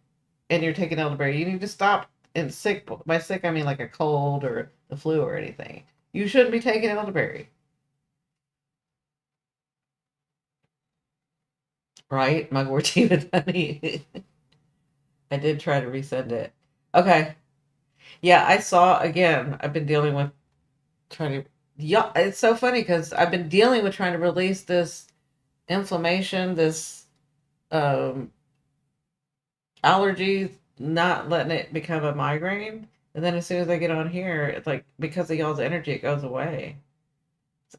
and you're taking elderberry, you need to stop. And sick, by sick I mean like a cold or the flu or anything. You shouldn't be taking elderberry, right? Mugwort tea with honey. I did try to resend it. Okay. Yeah, I saw again. I've been dealing with trying to. Yeah, it's so funny because I've been dealing with trying to release this inflammation, this um, allergy, not letting it become a migraine. And then as soon as I get on here, it's like because of y'all's energy, it goes away.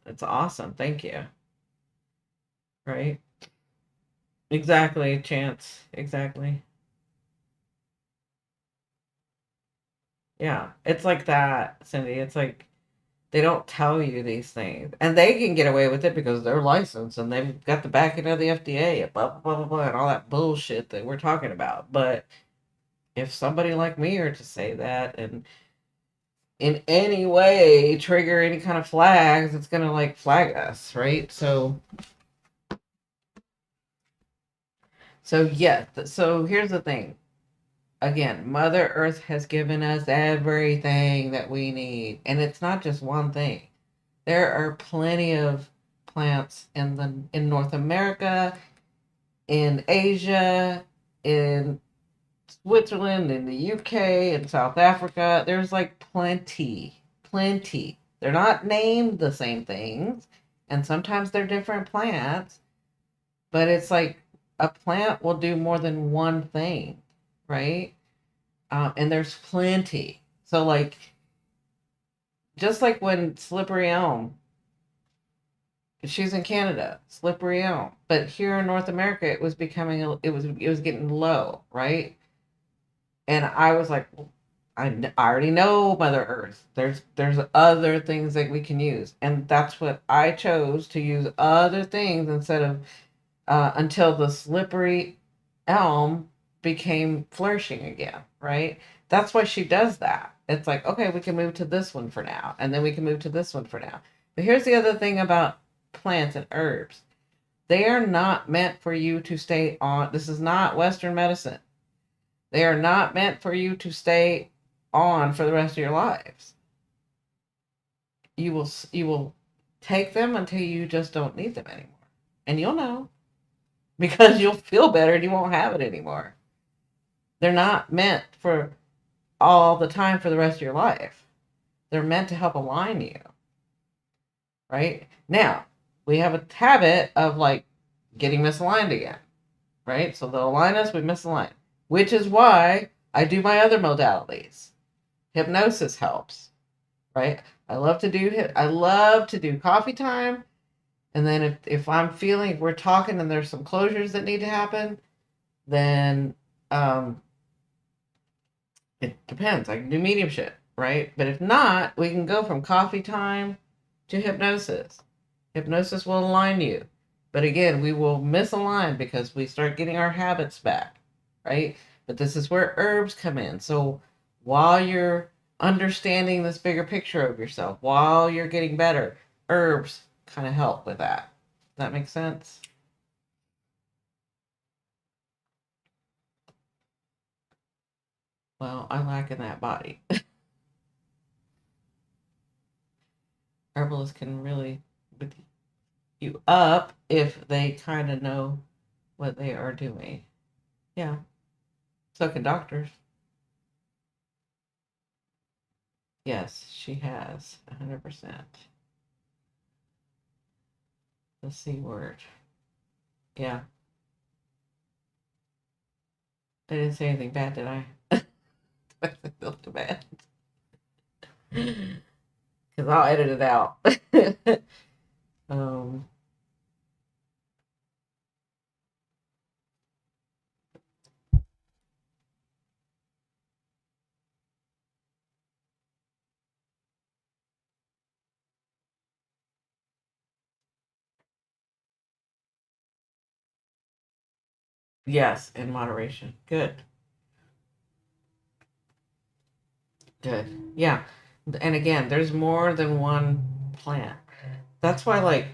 It's awesome. Thank you. Right? Exactly. Chance. Exactly. Yeah. It's like that, Cindy. It's like they don't tell you these things. And they can get away with it because they're licensed and they've got the backing of the FDA, blah, blah, blah, blah, blah, and all that bullshit that we're talking about. But if somebody like me are to say that and in any way trigger any kind of flags, it's going to like flag us, right? So yeah, so here's the thing. Again, Mother Earth has given us everything that we need, and it's not just one thing. There are plenty of plants in North America, in Asia, in Switzerland, in the UK, in South Africa. There's like plenty, plenty. They're not named the same things, and sometimes they're different plants, but it's like a plant will do more than one thing, right? And there's plenty. So, like, just like when slippery elm, she's in Canada, slippery elm, but here in North America, it was becoming, it was getting low, right? And I was like, I already know Mother Earth. There's other things that we can use, and that's what I chose to use other things instead of until the slippery elm became flourishing again, right? That's why she does that. It's like, okay, we can move to this one for now, and then we can move to this one for now. But here's the other thing about plants and herbs, they are not meant for you to stay on. This is not Western medicine. They are not meant for you to stay on for the rest of your lives. You will take them until you just don't need them anymore. And you'll know because you'll feel better and you won't have it anymore. They're not meant for all the time for the rest of your life. They're meant to help align you, right? Now, we have a habit of like getting misaligned again, right? So they'll align us, we misalign, which is why I do my other modalities. Hypnosis helps, right? I love to do coffee time. And then if I'm feeling, if we're talking and there's some closures that need to happen, then um, it depends. I can do mediumship, right? But if not, we can go from coffee time to hypnosis. Hypnosis will align you. But again, we will misalign because we start getting our habits back, right? But this is where herbs come in. So while you're understanding this bigger picture of yourself, while you're getting better, herbs kind of help with that. Does that make sense? Well, I lack in that body. Herbalists can really with you up if they kind of know what they are doing. Yeah, so can doctors. Yes, she has 100%. The C word. Yeah, I didn't say anything bad, did I? I feel too bad because I'll edit it out. um, yes, in moderation. Good. Good. Yeah. And again, there's more than one plant. That's why, like,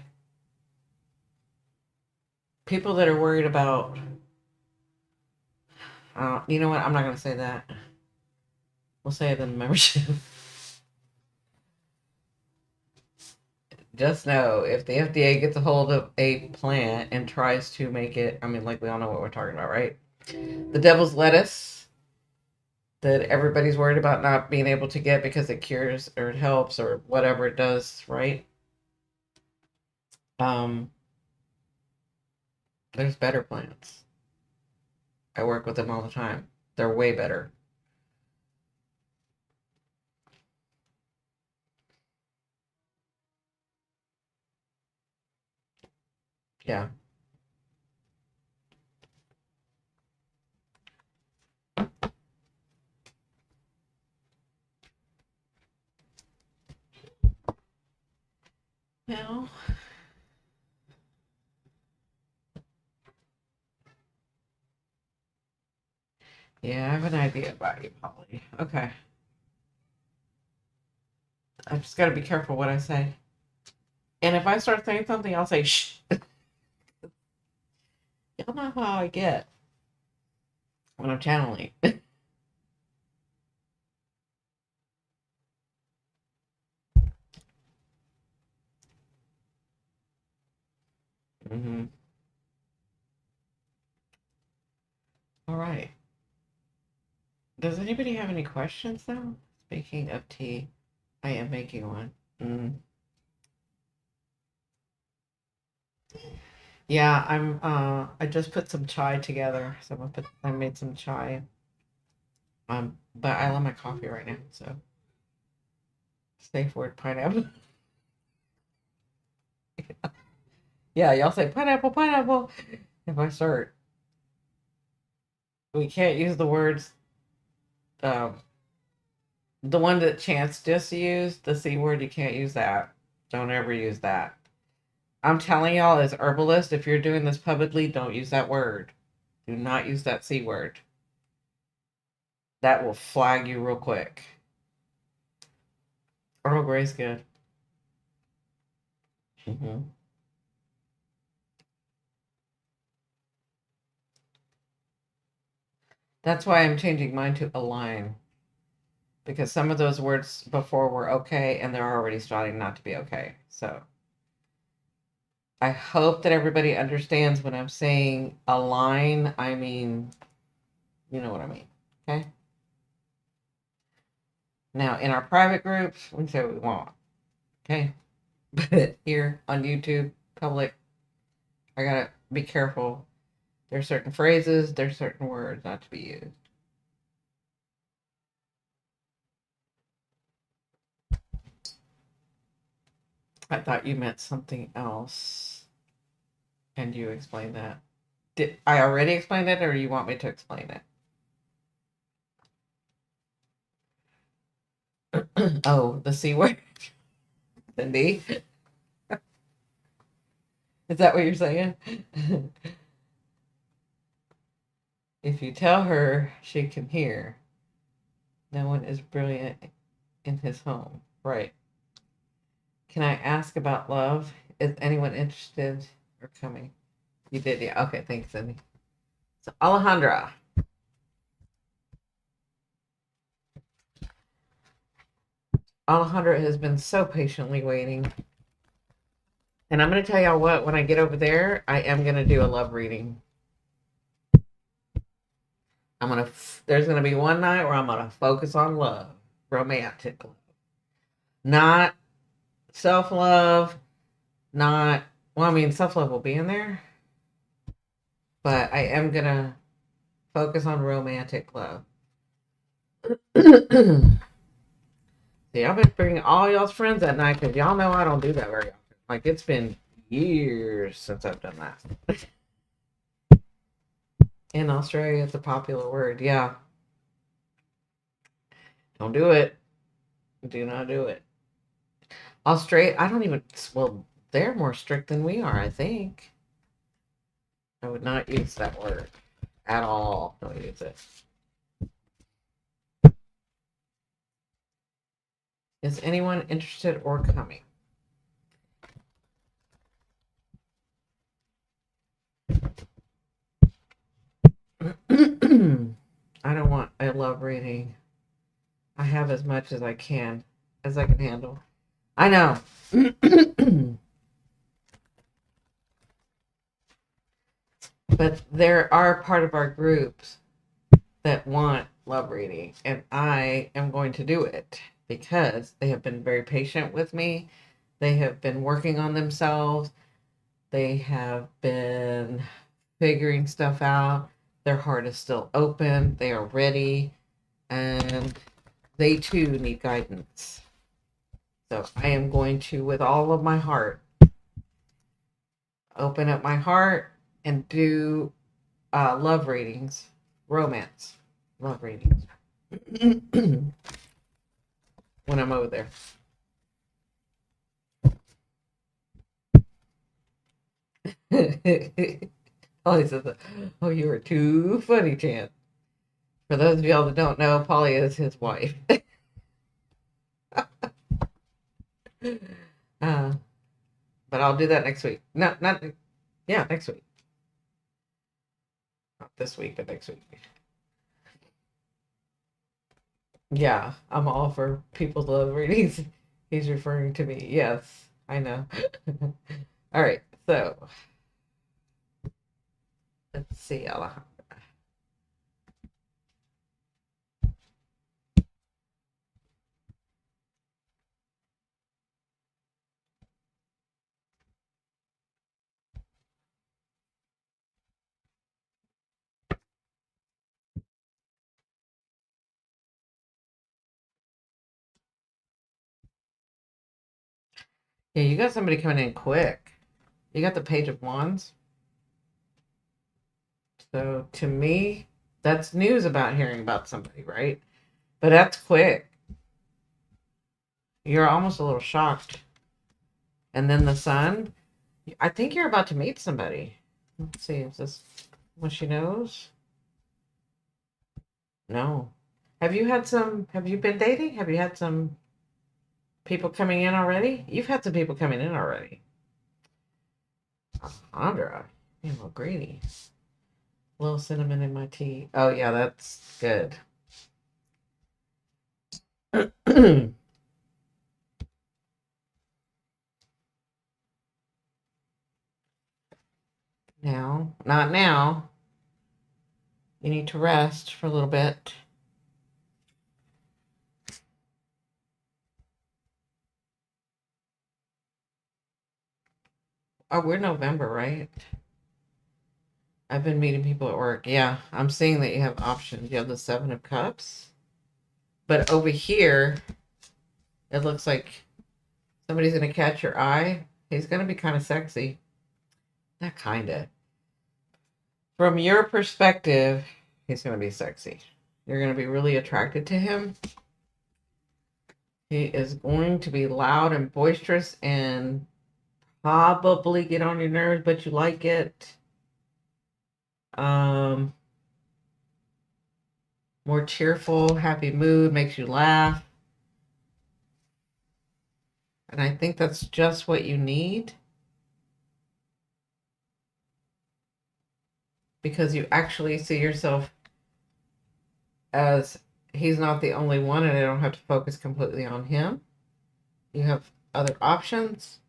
people that are worried about, you know what? I'm not going to say that. We'll say it in the membership. Just know if the FDA gets a hold of a plant and tries to make it, I mean, like, we all know what we're talking about, right? The devil's lettuce that everybody's worried about not being able to get because it cures or it helps or whatever it does, right? Um, there's better plants. I work with them all the time. They're way better. Yeah. Well, yeah, I have an idea about you, Polly. Okay. I just got to be careful what I say. And if I start saying something, I'll say, shh. Y'all know how I get when I'm channeling. Hmm. All right. Does anybody have any questions though? Speaking of tea, I am making one. Mm. Yeah, I just put some chai together. So I made some chai. But I love my coffee right now, so safe word pineapple. Yeah, y'all say pineapple, pineapple. If I start, we can't use the words, um, the one that Chance just used, the C word, you can't use that. Don't ever use that. I'm telling y'all, as herbalists, if you're doing this publicly, don't use that word. Do not use that C word. That will flag you real quick. Earl Grey's good. Hmm. That's why I'm changing mine to align. Because some of those words before were okay and they're already starting not to be okay. So I hope that everybody understands when I'm saying align, I mean, you know what I mean. Okay. Now, in our private groups, we can say what we want. Okay. But here on YouTube, public, I gotta be careful. There's certain phrases, there's certain words not to be used. I thought you meant something else. And you explained that. Did I already explain it or you want me to explain it? Oh, the C word. Cindy. Is that what you're saying? If you tell her she can hear, no one is brilliant in his home. Right. Can I ask about love? Is anyone interested or coming? You did, yeah. Okay, thanks, Cindy. So, Alejandra. Alejandra has been so patiently waiting. And I'm going to tell y'all what, when I get over there, I am going to do a love reading. There's going to be one night where I'm going to focus on love, romantic love, not self love, not, well, I mean, self love will be in there, but I am going to focus on romantic love. See, I've been bringing all y'all's friends that night because y'all know I don't do that very often. Like, it's been years since I've done that. In Australia, it's a popular word. Yeah. Don't do it. Do not do it. Australia, I don't even, well, they're more strict than we are, I think. I would not use that word at all. Don't use it. Is anyone interested or coming? I don't want a love reading. I have as much as I can handle. I know. But there are part of our groups that want love reading, and I am going to do it because they have been very patient with me. They have been working on themselves. They have been figuring stuff out. Their heart is still open. They are ready, and they too need guidance. So I am going to, with all of my heart, open up my heart and do love readings, romance love readings when I'm over there. Polly says, "Oh, you are too funny, Chan." For those of y'all that don't know, Polly is his wife. But I'll do that next week. No, not yeah, next week. Not this week, but next week. Yeah, I'm all for people's love readings. He's referring to me. Yes, I know. All right, so let's see, Alejandra. Yeah, you got somebody coming in quick. You got the Page of Wands. So to me, that's news about hearing about somebody, right? But that's quick. You're almost a little shocked. And then the Sun. I think you're about to meet somebody. Let's see, is this what she knows? No. Have you been dating? Have you had some people coming in already? You've had some people coming in already. Alejandra, you're a little greedy. A little cinnamon in my tea. Oh, yeah, that's good. Now, not now. You need to rest for a little bit. Oh, we're November, right? I've been meeting people at work. Yeah, I'm seeing that you have options. You have the Seven of Cups. But over here, it looks like somebody's going to catch your eye. He's going to be kind of sexy. Not kind of. From your perspective, he's going to be sexy. You're going to be really attracted to him. He is going to be loud and boisterous and probably get on your nerves, but you like it. More cheerful, happy mood, makes you laugh. And I think that's just what you need. Because you actually see yourself as he's not the only one, and I don't have to focus completely on him. You have other options.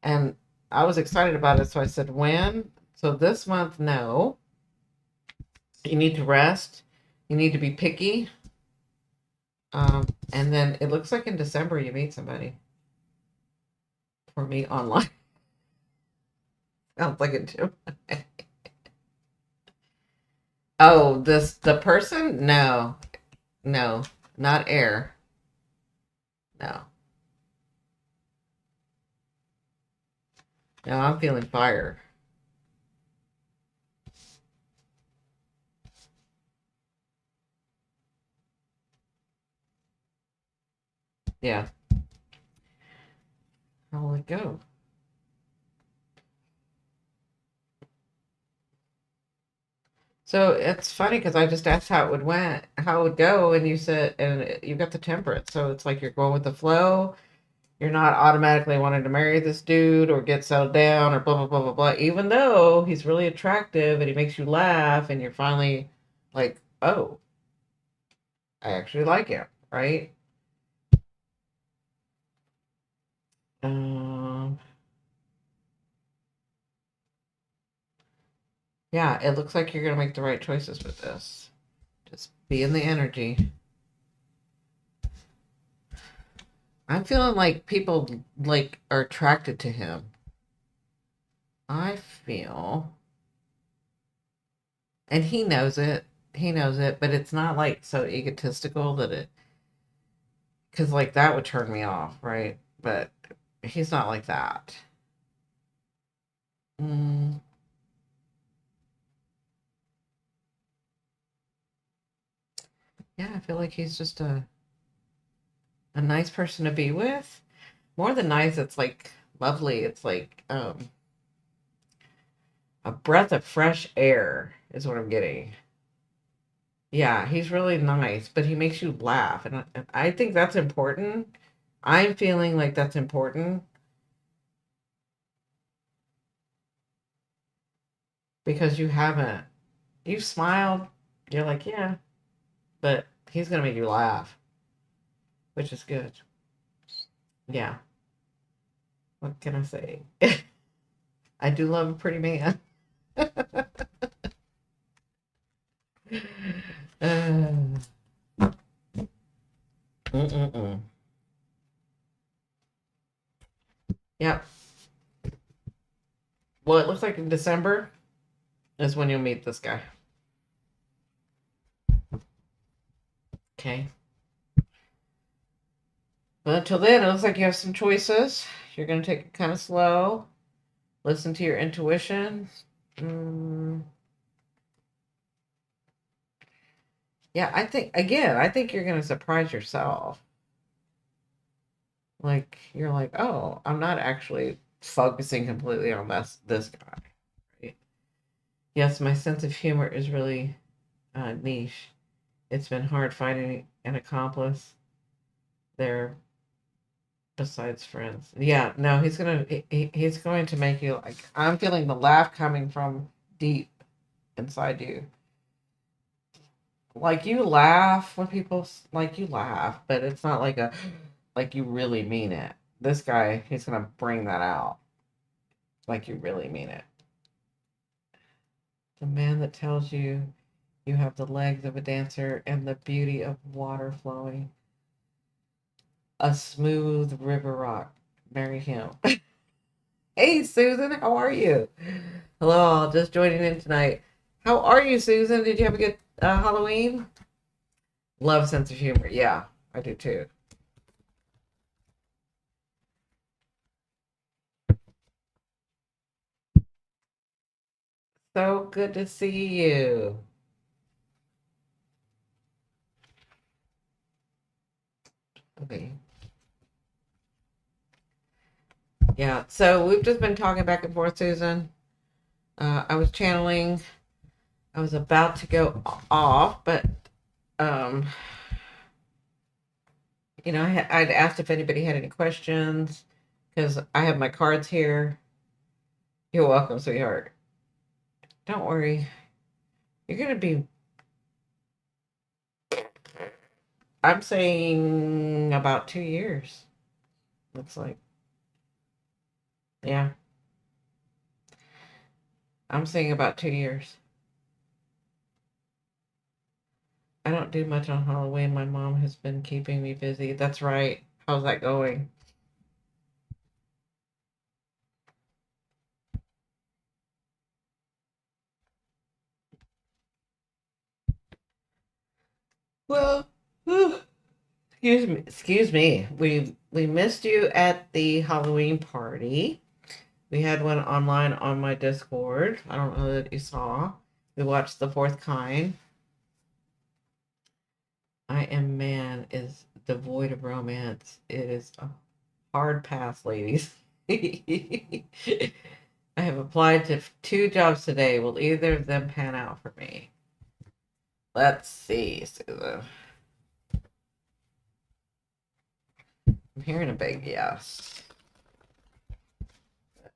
And I was excited about it, so I said, when? So this month, no. You need to rest. You need to be picky. And then it looks like in December you meet somebody. For me, online. Sounds like a gym. Oh, the person? No. No. Not air. No. No, I'm feeling fire. Yeah. How will it go? So it's funny because I just asked how it would go, and you said, and you got the temperate. So it's like you're going with the flow. You're not automatically wanting to marry this dude or get settled down or blah blah blah blah blah. Even though he's really attractive and he makes you laugh, and you're finally like, oh, I actually like him, right? Um, yeah, it looks like you're gonna make the right choices with this. Just be in the energy. I'm feeling like people like are attracted to him. I feel, and he knows it. He knows it, but it's not like so egotistical that it, because like that would turn me off, right? But he's not like that. Mm, yeah, I feel like he's just a nice person to be with. More than nice, it's like lovely. It's like a breath of fresh air is what I'm getting. Yeah, he's really nice, but he makes you laugh, and I think that's important. I'm feeling like that's important because you've smiled. You're like, yeah, but he's gonna make you laugh, which is good. Yeah, what can I say? I do love a pretty man. uh, mm-mm-mm. Yep. Well, it looks like in December is when you'll meet this guy. Okay. But until then, it looks like you have some choices. You're gonna take it kind of slow. Listen to your intuition. Mm, yeah, I think you're gonna surprise yourself. Like you're like, oh, I'm not actually focusing completely on this guy. Right? Yes, my sense of humor is really niche. It's been hard finding an accomplice there besides friends. Yeah, no, he's going to make you like I'm feeling the laugh coming from deep inside you. Like you laugh when like you laugh, but it's not like a like you really mean it. This guy, he's gonna bring that out like you really mean it. The man that tells you you have the legs of a dancer and the beauty of water flowing, a smooth river rock. Marry him. Hey, Susan, how are you? Hello, all just joining in tonight. How are you, Susan? Did you have a good Halloween? Love sense of humor. Yeah, I do too. So good to see you. Okay. Yeah, so we've just been talking back and forth, Susan. I was channeling. I was about to go off, but um, I'd asked if anybody had any questions because I have my cards here. You're welcome, sweetheart. Don't worry. You're gonna be. I'm saying about 2 years. Looks like. Yeah, I'm saying about 2 years. I don't do much on Halloween. My mom has been keeping me busy. That's right. How's that going? Well, excuse me. We missed you at the Halloween party. We had one online on my Discord. I don't know that you saw. We watched The Fourth Kind. I Am Man is devoid of romance. It is a hard pass, ladies. I have applied to two jobs today. Will either of them pan out for me? Let's see, Susan. I'm hearing a big yes.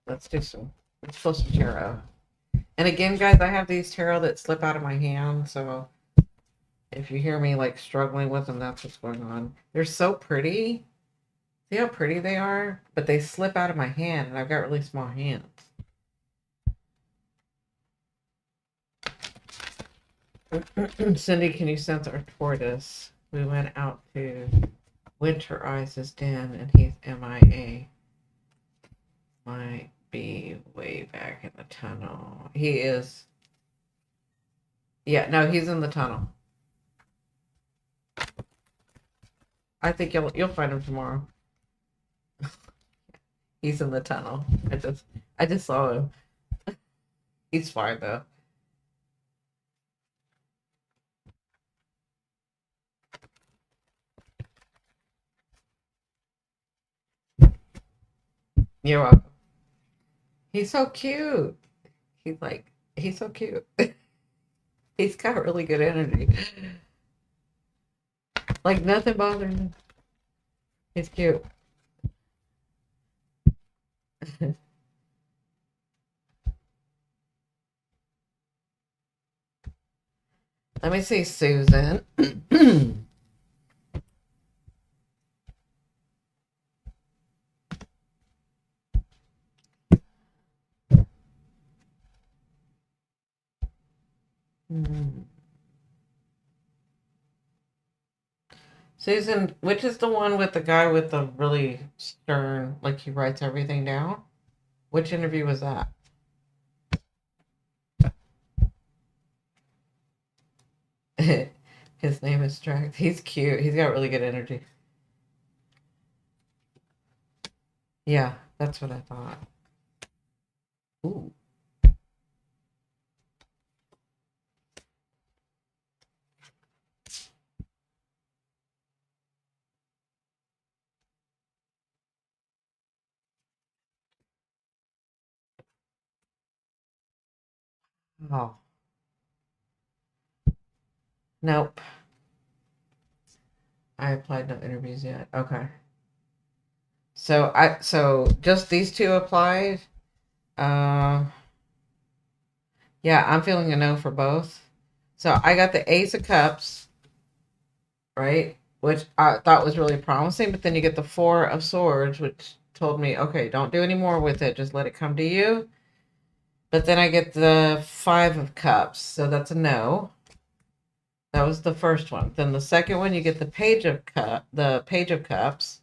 Let's do some. Let's pull some tarot. And again, guys, I have these tarot that slip out of my hand, so if you hear me like struggling with them, that's what's going on. They're so pretty. See how pretty they are? But they slip out of my hand, and I've got really small hands. Cindy, can you sense our tortoise? We went out to Winter Ice's den, and he's MIA. Might be way back in the tunnel. He is. Yeah, no, he's in the tunnel. I think you'll find him tomorrow. He's in the tunnel. I just saw him. He's fine though. You're welcome. He's so cute. He's so cute. He's got really good energy. Like nothing bothers him. He's cute. Let me see, Susan. Susan, which is the one with the guy with the really stern, like he writes everything down? Which interview was that? His name is Strax. He's cute. He's got really good energy. Yeah, that's what I thought. Ooh. Oh. Nope. I applied no interviews yet. Okay. So just these two applied. Uh yeah, I'm feeling a no for both. So I got the Ace of Cups, right? Which I thought was really promising, but then you get the Four of Swords, which told me, okay, don't do any more with it, just let it come to you. But then I get the Five of Cups, so that's a no. That was the first one. Then the second one, you get the Page of Cups,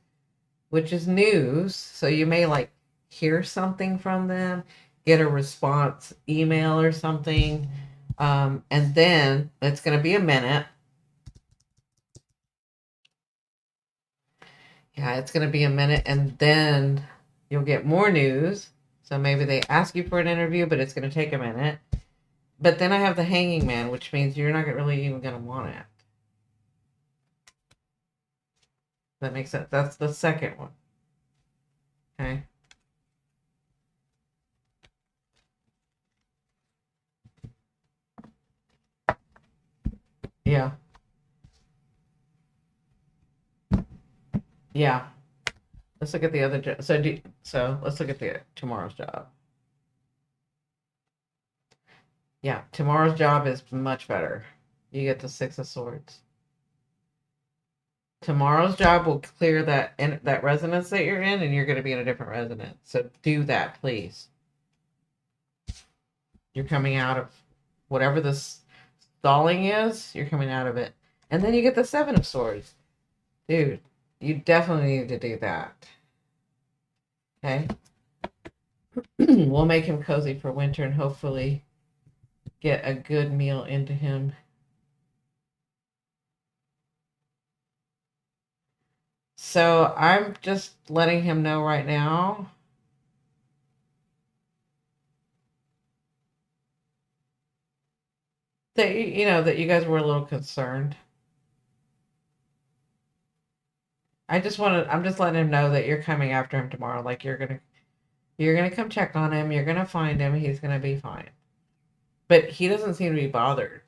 which is news. So you may like hear something from them, get a response email or something. And then it's going to be a minute. Yeah, it's going to be a minute. And then you'll get more news. So maybe they ask you for an interview, but it's going to take a minute. But then I have the Hanging Man, which means you're not really even going to want it. That makes sense. That's the second one. Okay. Yeah. Yeah. Let's look at the other job. So let's look at the tomorrow's job. Yeah, tomorrow's job is much better. You get the Six of Swords. Tomorrow's job will clear that residence that you're in, and you're going to be in a different residence. So do that, please. You're coming out of whatever this stalling is. You're coming out of it, and then you get the Seven of Swords, dude. You definitely need to do that. Okay. We'll make him cozy for winter and hopefully get a good meal into him. So I'm just letting him know right now. That that you guys were a little concerned. I'm just letting him know that you're coming after him tomorrow. Like you're gonna come check on him. You're gonna find him. He's gonna be fine. But he doesn't seem to be bothered.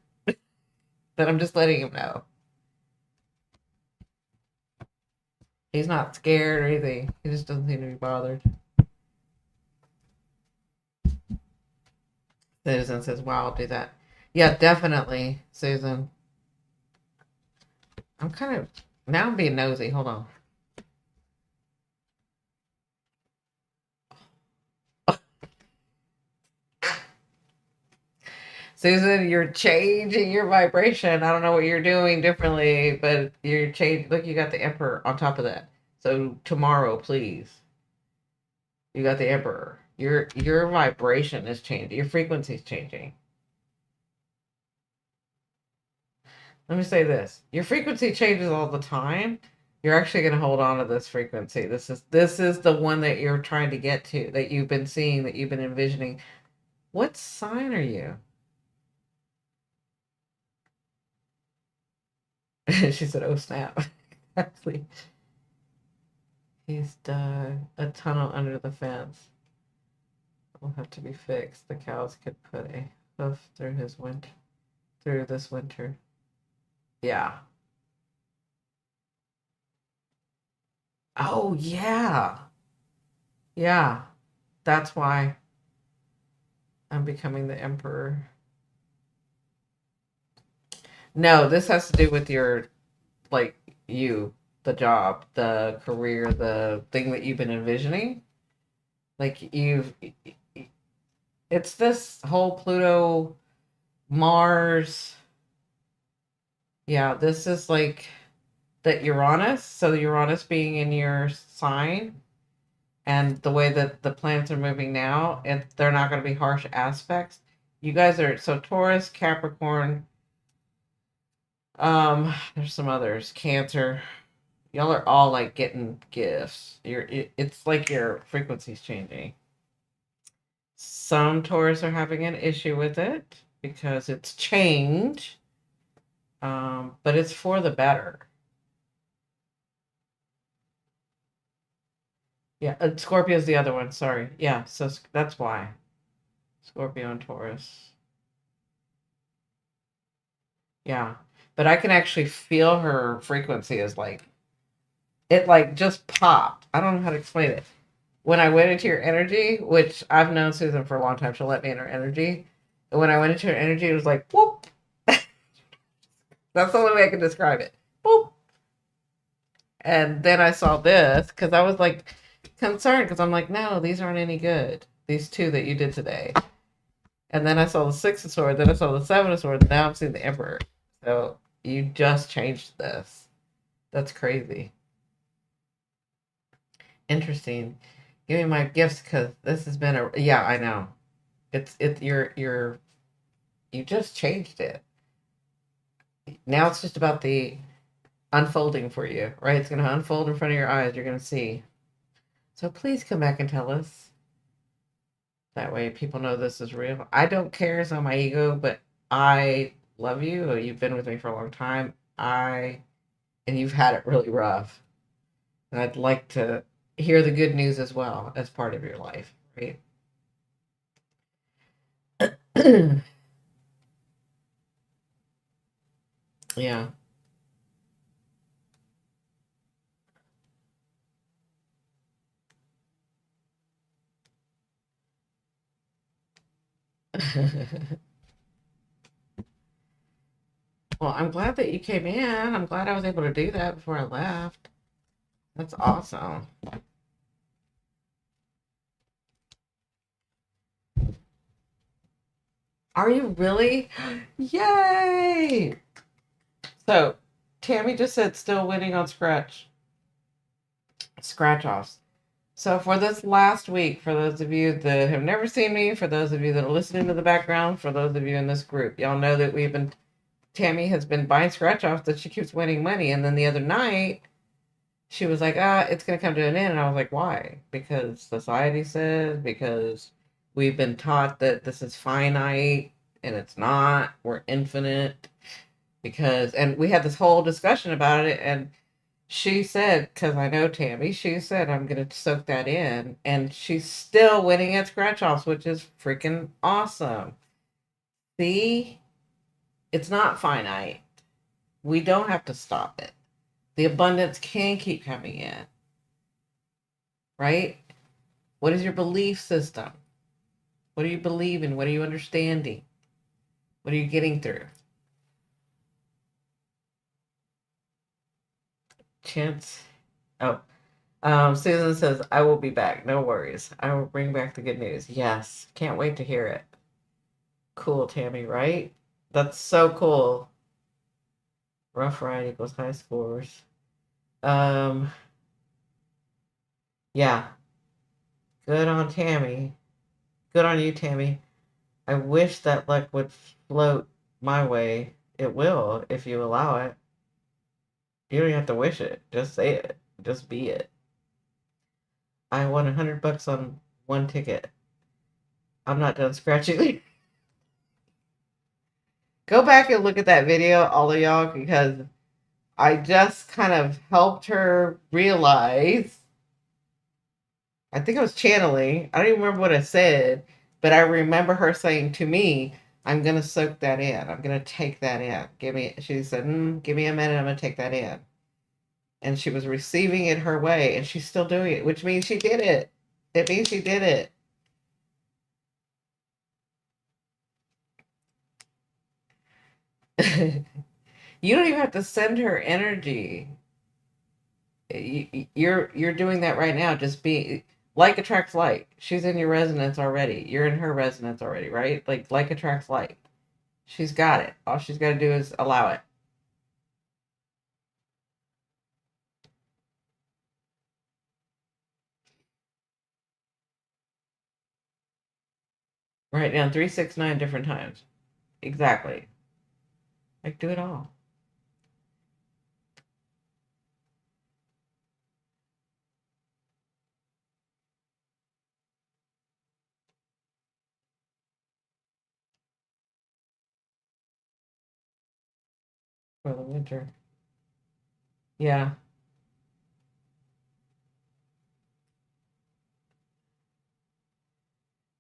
But I'm just letting him know. He's not scared or anything. He just doesn't seem to be bothered. Susan says, wow, I'll do that. Yeah, definitely, Susan. I'm kind of, now I'm being nosy. Hold on. Susan, you're changing your vibration. I don't know what you're doing differently, but you're changing. Look, you got the Emperor on top of that. So tomorrow, please, you got the Emperor. Your vibration is changing. Your frequency is changing. Let me say this: your frequency changes all the time. You're actually going to hold on to this frequency. This is the one that you're trying to get to, that you've been seeing, that you've been envisioning. What sign are you? She said, "Oh snap!" Actually, he's dug a tunnel under the fence. Will have to be fixed. The cows could put a hoof through his winter, through this winter. Yeah. Oh yeah. Yeah. That's why I'm becoming the emperor. No, this has to do with your, like, you, the job, the career, the thing that you've been envisioning. Like it's this whole Pluto, Mars. Yeah, this is like the Uranus. So the Uranus being in your sign, and the way that the planets are moving now, and they're not going to be harsh aspects. You guys are, so Taurus, Capricorn, there's some others, Cancer. Y'all are all like getting gifts. It's like your frequency's changing. Some Taurus are having an issue with it because it's change, but it's for the better. Yeah, Scorpio's the other one. Sorry. Yeah, so that's why Scorpio and Taurus. Yeah, but I can actually feel her frequency is like, it like just popped. I don't know how to explain it. When I went into your energy, which I've known Susan for a long time, she'll let me in her energy. And when I went into her energy, it was like whoop. That's the only way I can describe it. Whoop. And then I saw this because I was like concerned, because I'm like, no, these aren't any good. These two that you did today. And then I saw the Six of Swords, then I saw the Seven of Swords, and now I'm seeing the Emperor. So you just changed this. That's crazy. Interesting. Give me my gifts, because this has been a, yeah, I know. It's you just changed it. Now it's just about the unfolding for you, right? It's gonna unfold in front of your eyes. You're gonna see. So please come back and tell us. That way people know this is real. I don't care, it's on my ego, but I love you. You've been with me for a long time. And you've had it really rough. And I'd like to hear the good news as well as part of your life, right? Yeah. Well, I'm glad that you came in. I'm glad I was able to do that before I left. That's awesome. Are you really? Yay! So, Tammy just said still winning on scratch offs. So, for this last week, for those of you that have never seen me, for those of you that are listening to the background, for those of you in this group, y'all know that Tammy has been buying scratch offs that she keeps winning money. And then the other night, she was like, it's going to come to an end. And I was like, why? Because society says, because we've been taught that this is finite and it's not, we're infinite. Because, and we had this whole discussion about it. And she said, because I know Tammy, she said, I'm going to soak that in. And she's still winning at scratch offs, which is freaking awesome. See, it's not finite. We don't have to stop it. The abundance can keep coming in, right? What is your belief system? What do you believe in? What are you understanding? What are you getting through? Chance. Oh, Susan says, I will be back. No worries. I will bring back the good news. Yes. Can't wait to hear it. Cool, Tammy, right? That's so cool. Rough ride equals high scores. Um, yeah. Good on Tammy. Good on you, Tammy. I wish that luck would float my way. It will if you allow it. You don't even have to wish it. Just say it. Just be it. I won $100 on one ticket. I'm not done scratching. Go back and look at that video, all of y'all, because I just kind of helped her realize. I think I was channeling. I don't even remember what I said, but I remember her saying to me, I'm going to soak that in. I'm going to take that in. She said, give me a minute. I'm going to take that in. And she was receiving it her way, and she's still doing it, which means she did it. It means she did it. You don't even have to send her energy. You're doing that right now. Just be like attracts like. She's in your resonance already. You're in her resonance already, right? Like attracts like. She's got it. All she's got to do is allow it. Write down 369 different times. Exactly. Like do it all. For the winter. Yeah.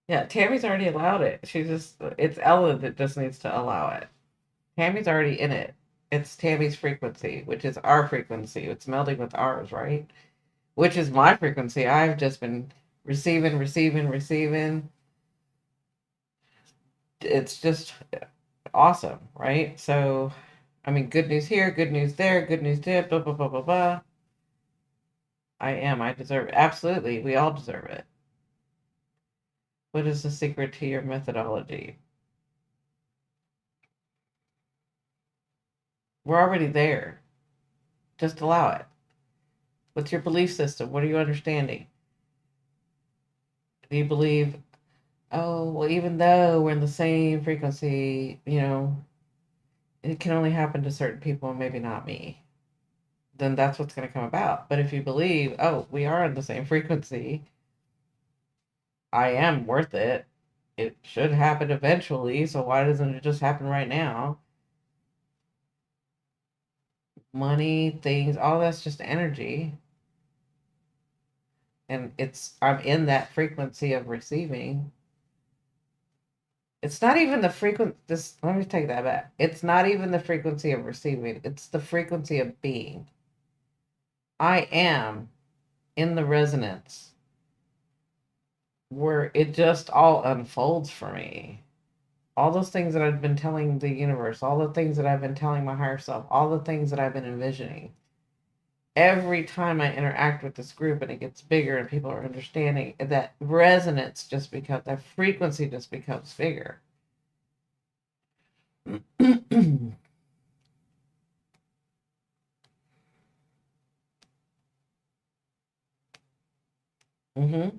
Yeah, Tammy's already allowed it. It's Ella that just needs to allow it. Tammy's already in it. It's Tammy's frequency, which is our frequency. It's melding with ours, right? Which is my frequency. I've just been receiving, receiving, receiving. It's just awesome, right? So, I mean, good news here, good news there, good news there, blah, blah, blah, blah, blah. I deserve it. Absolutely. We all deserve it. What is the secret to your methodology? We're already there. Just allow it. What's your belief system? What are you understanding? Do you believe, oh, well, even though we're in the same frequency, it can only happen to certain people and maybe not me? Then that's what's going to come about. But if you believe, oh, we are in the same frequency, I am worth it. It should happen eventually, so why doesn't it just happen right now? Money, things, all that's just energy. And I'm in that frequency of receiving. It's not even the let me take that back. It's not even the frequency of receiving, it's the frequency of being. I am in the resonance where it just all unfolds for me. All those things that I've been telling the universe, all the things that I've been telling my higher self, all the things that I've been envisioning. Every time I interact with this group and it gets bigger and people are understanding, that resonance just becomes, that frequency just becomes bigger. Mm-hmm.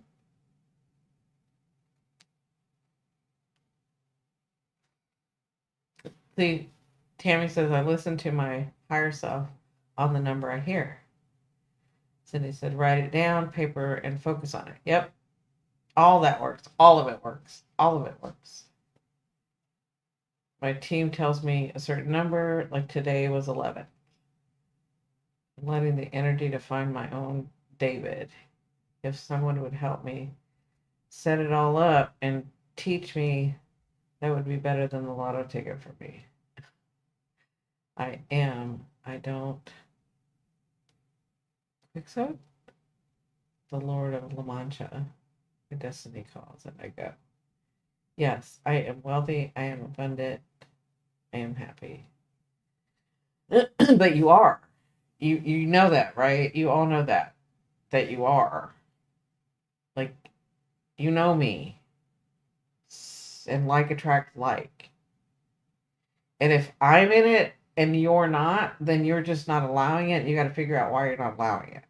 See, Tammy says, I listen to my higher self on the number I hear. Cindy said, write it down, paper, and focus on it. Yep. All that works. All of it works. All of it works. My team tells me a certain number, like today was 11. I'm letting the energy to find my own David. If someone would help me set it all up and teach me, that would be better than the lotto ticket for me. I am. I don't accept the Lord of La Mancha. The destiny calls, and I go. Yes, I am wealthy. I am abundant. I am happy. But you are. You know that, right? You all know that you are. Like, you know me. And like attract like. And if I'm in it and you're not, then you're just not allowing it. You got to figure out why you're not allowing it.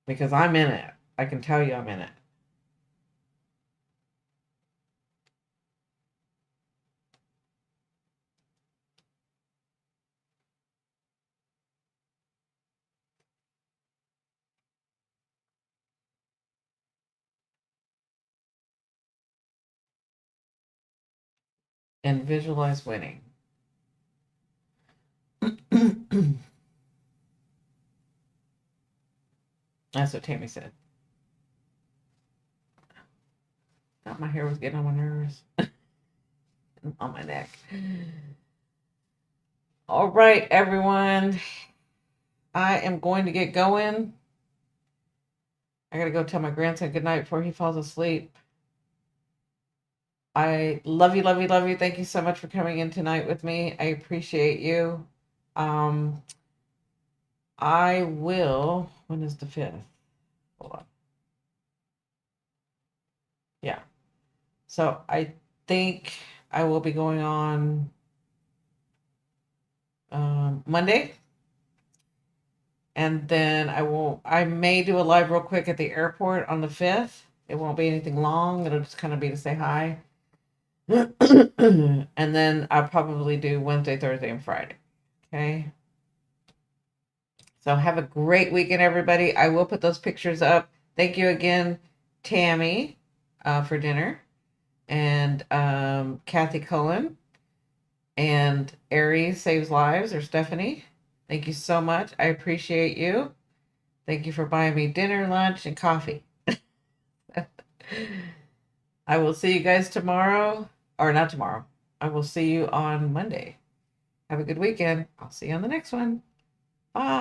Because I'm in it. I can tell you I'm in it. And visualize winning. That's what Tammy said. Thought my hair was getting on my nerves. On my neck. All right, everyone. I am going to get going. I gotta go tell my grandson good night before he falls asleep. I love you, love you, love you. Thank you so much for coming in tonight with me. I appreciate you. Um, I will. When is the 5th? Hold on. Yeah. So I think I will be going on Monday. And then I may do a live real quick at the airport on the 5th. It won't be anything long. It'll just kind of be to say hi. And then I'll probably do Wednesday, Thursday, and Friday. Okay. So have a great weekend, everybody. I will put those pictures up. Thank you again, Tammy, for dinner, and Kathy Cullen, and Aries Saves Lives, or Stephanie. Thank you so much. I appreciate you. Thank you for buying me dinner, lunch, and coffee. I will see you guys tomorrow, or not tomorrow. I will see you on Monday. Have a good weekend. I'll see you on the next one. Bye.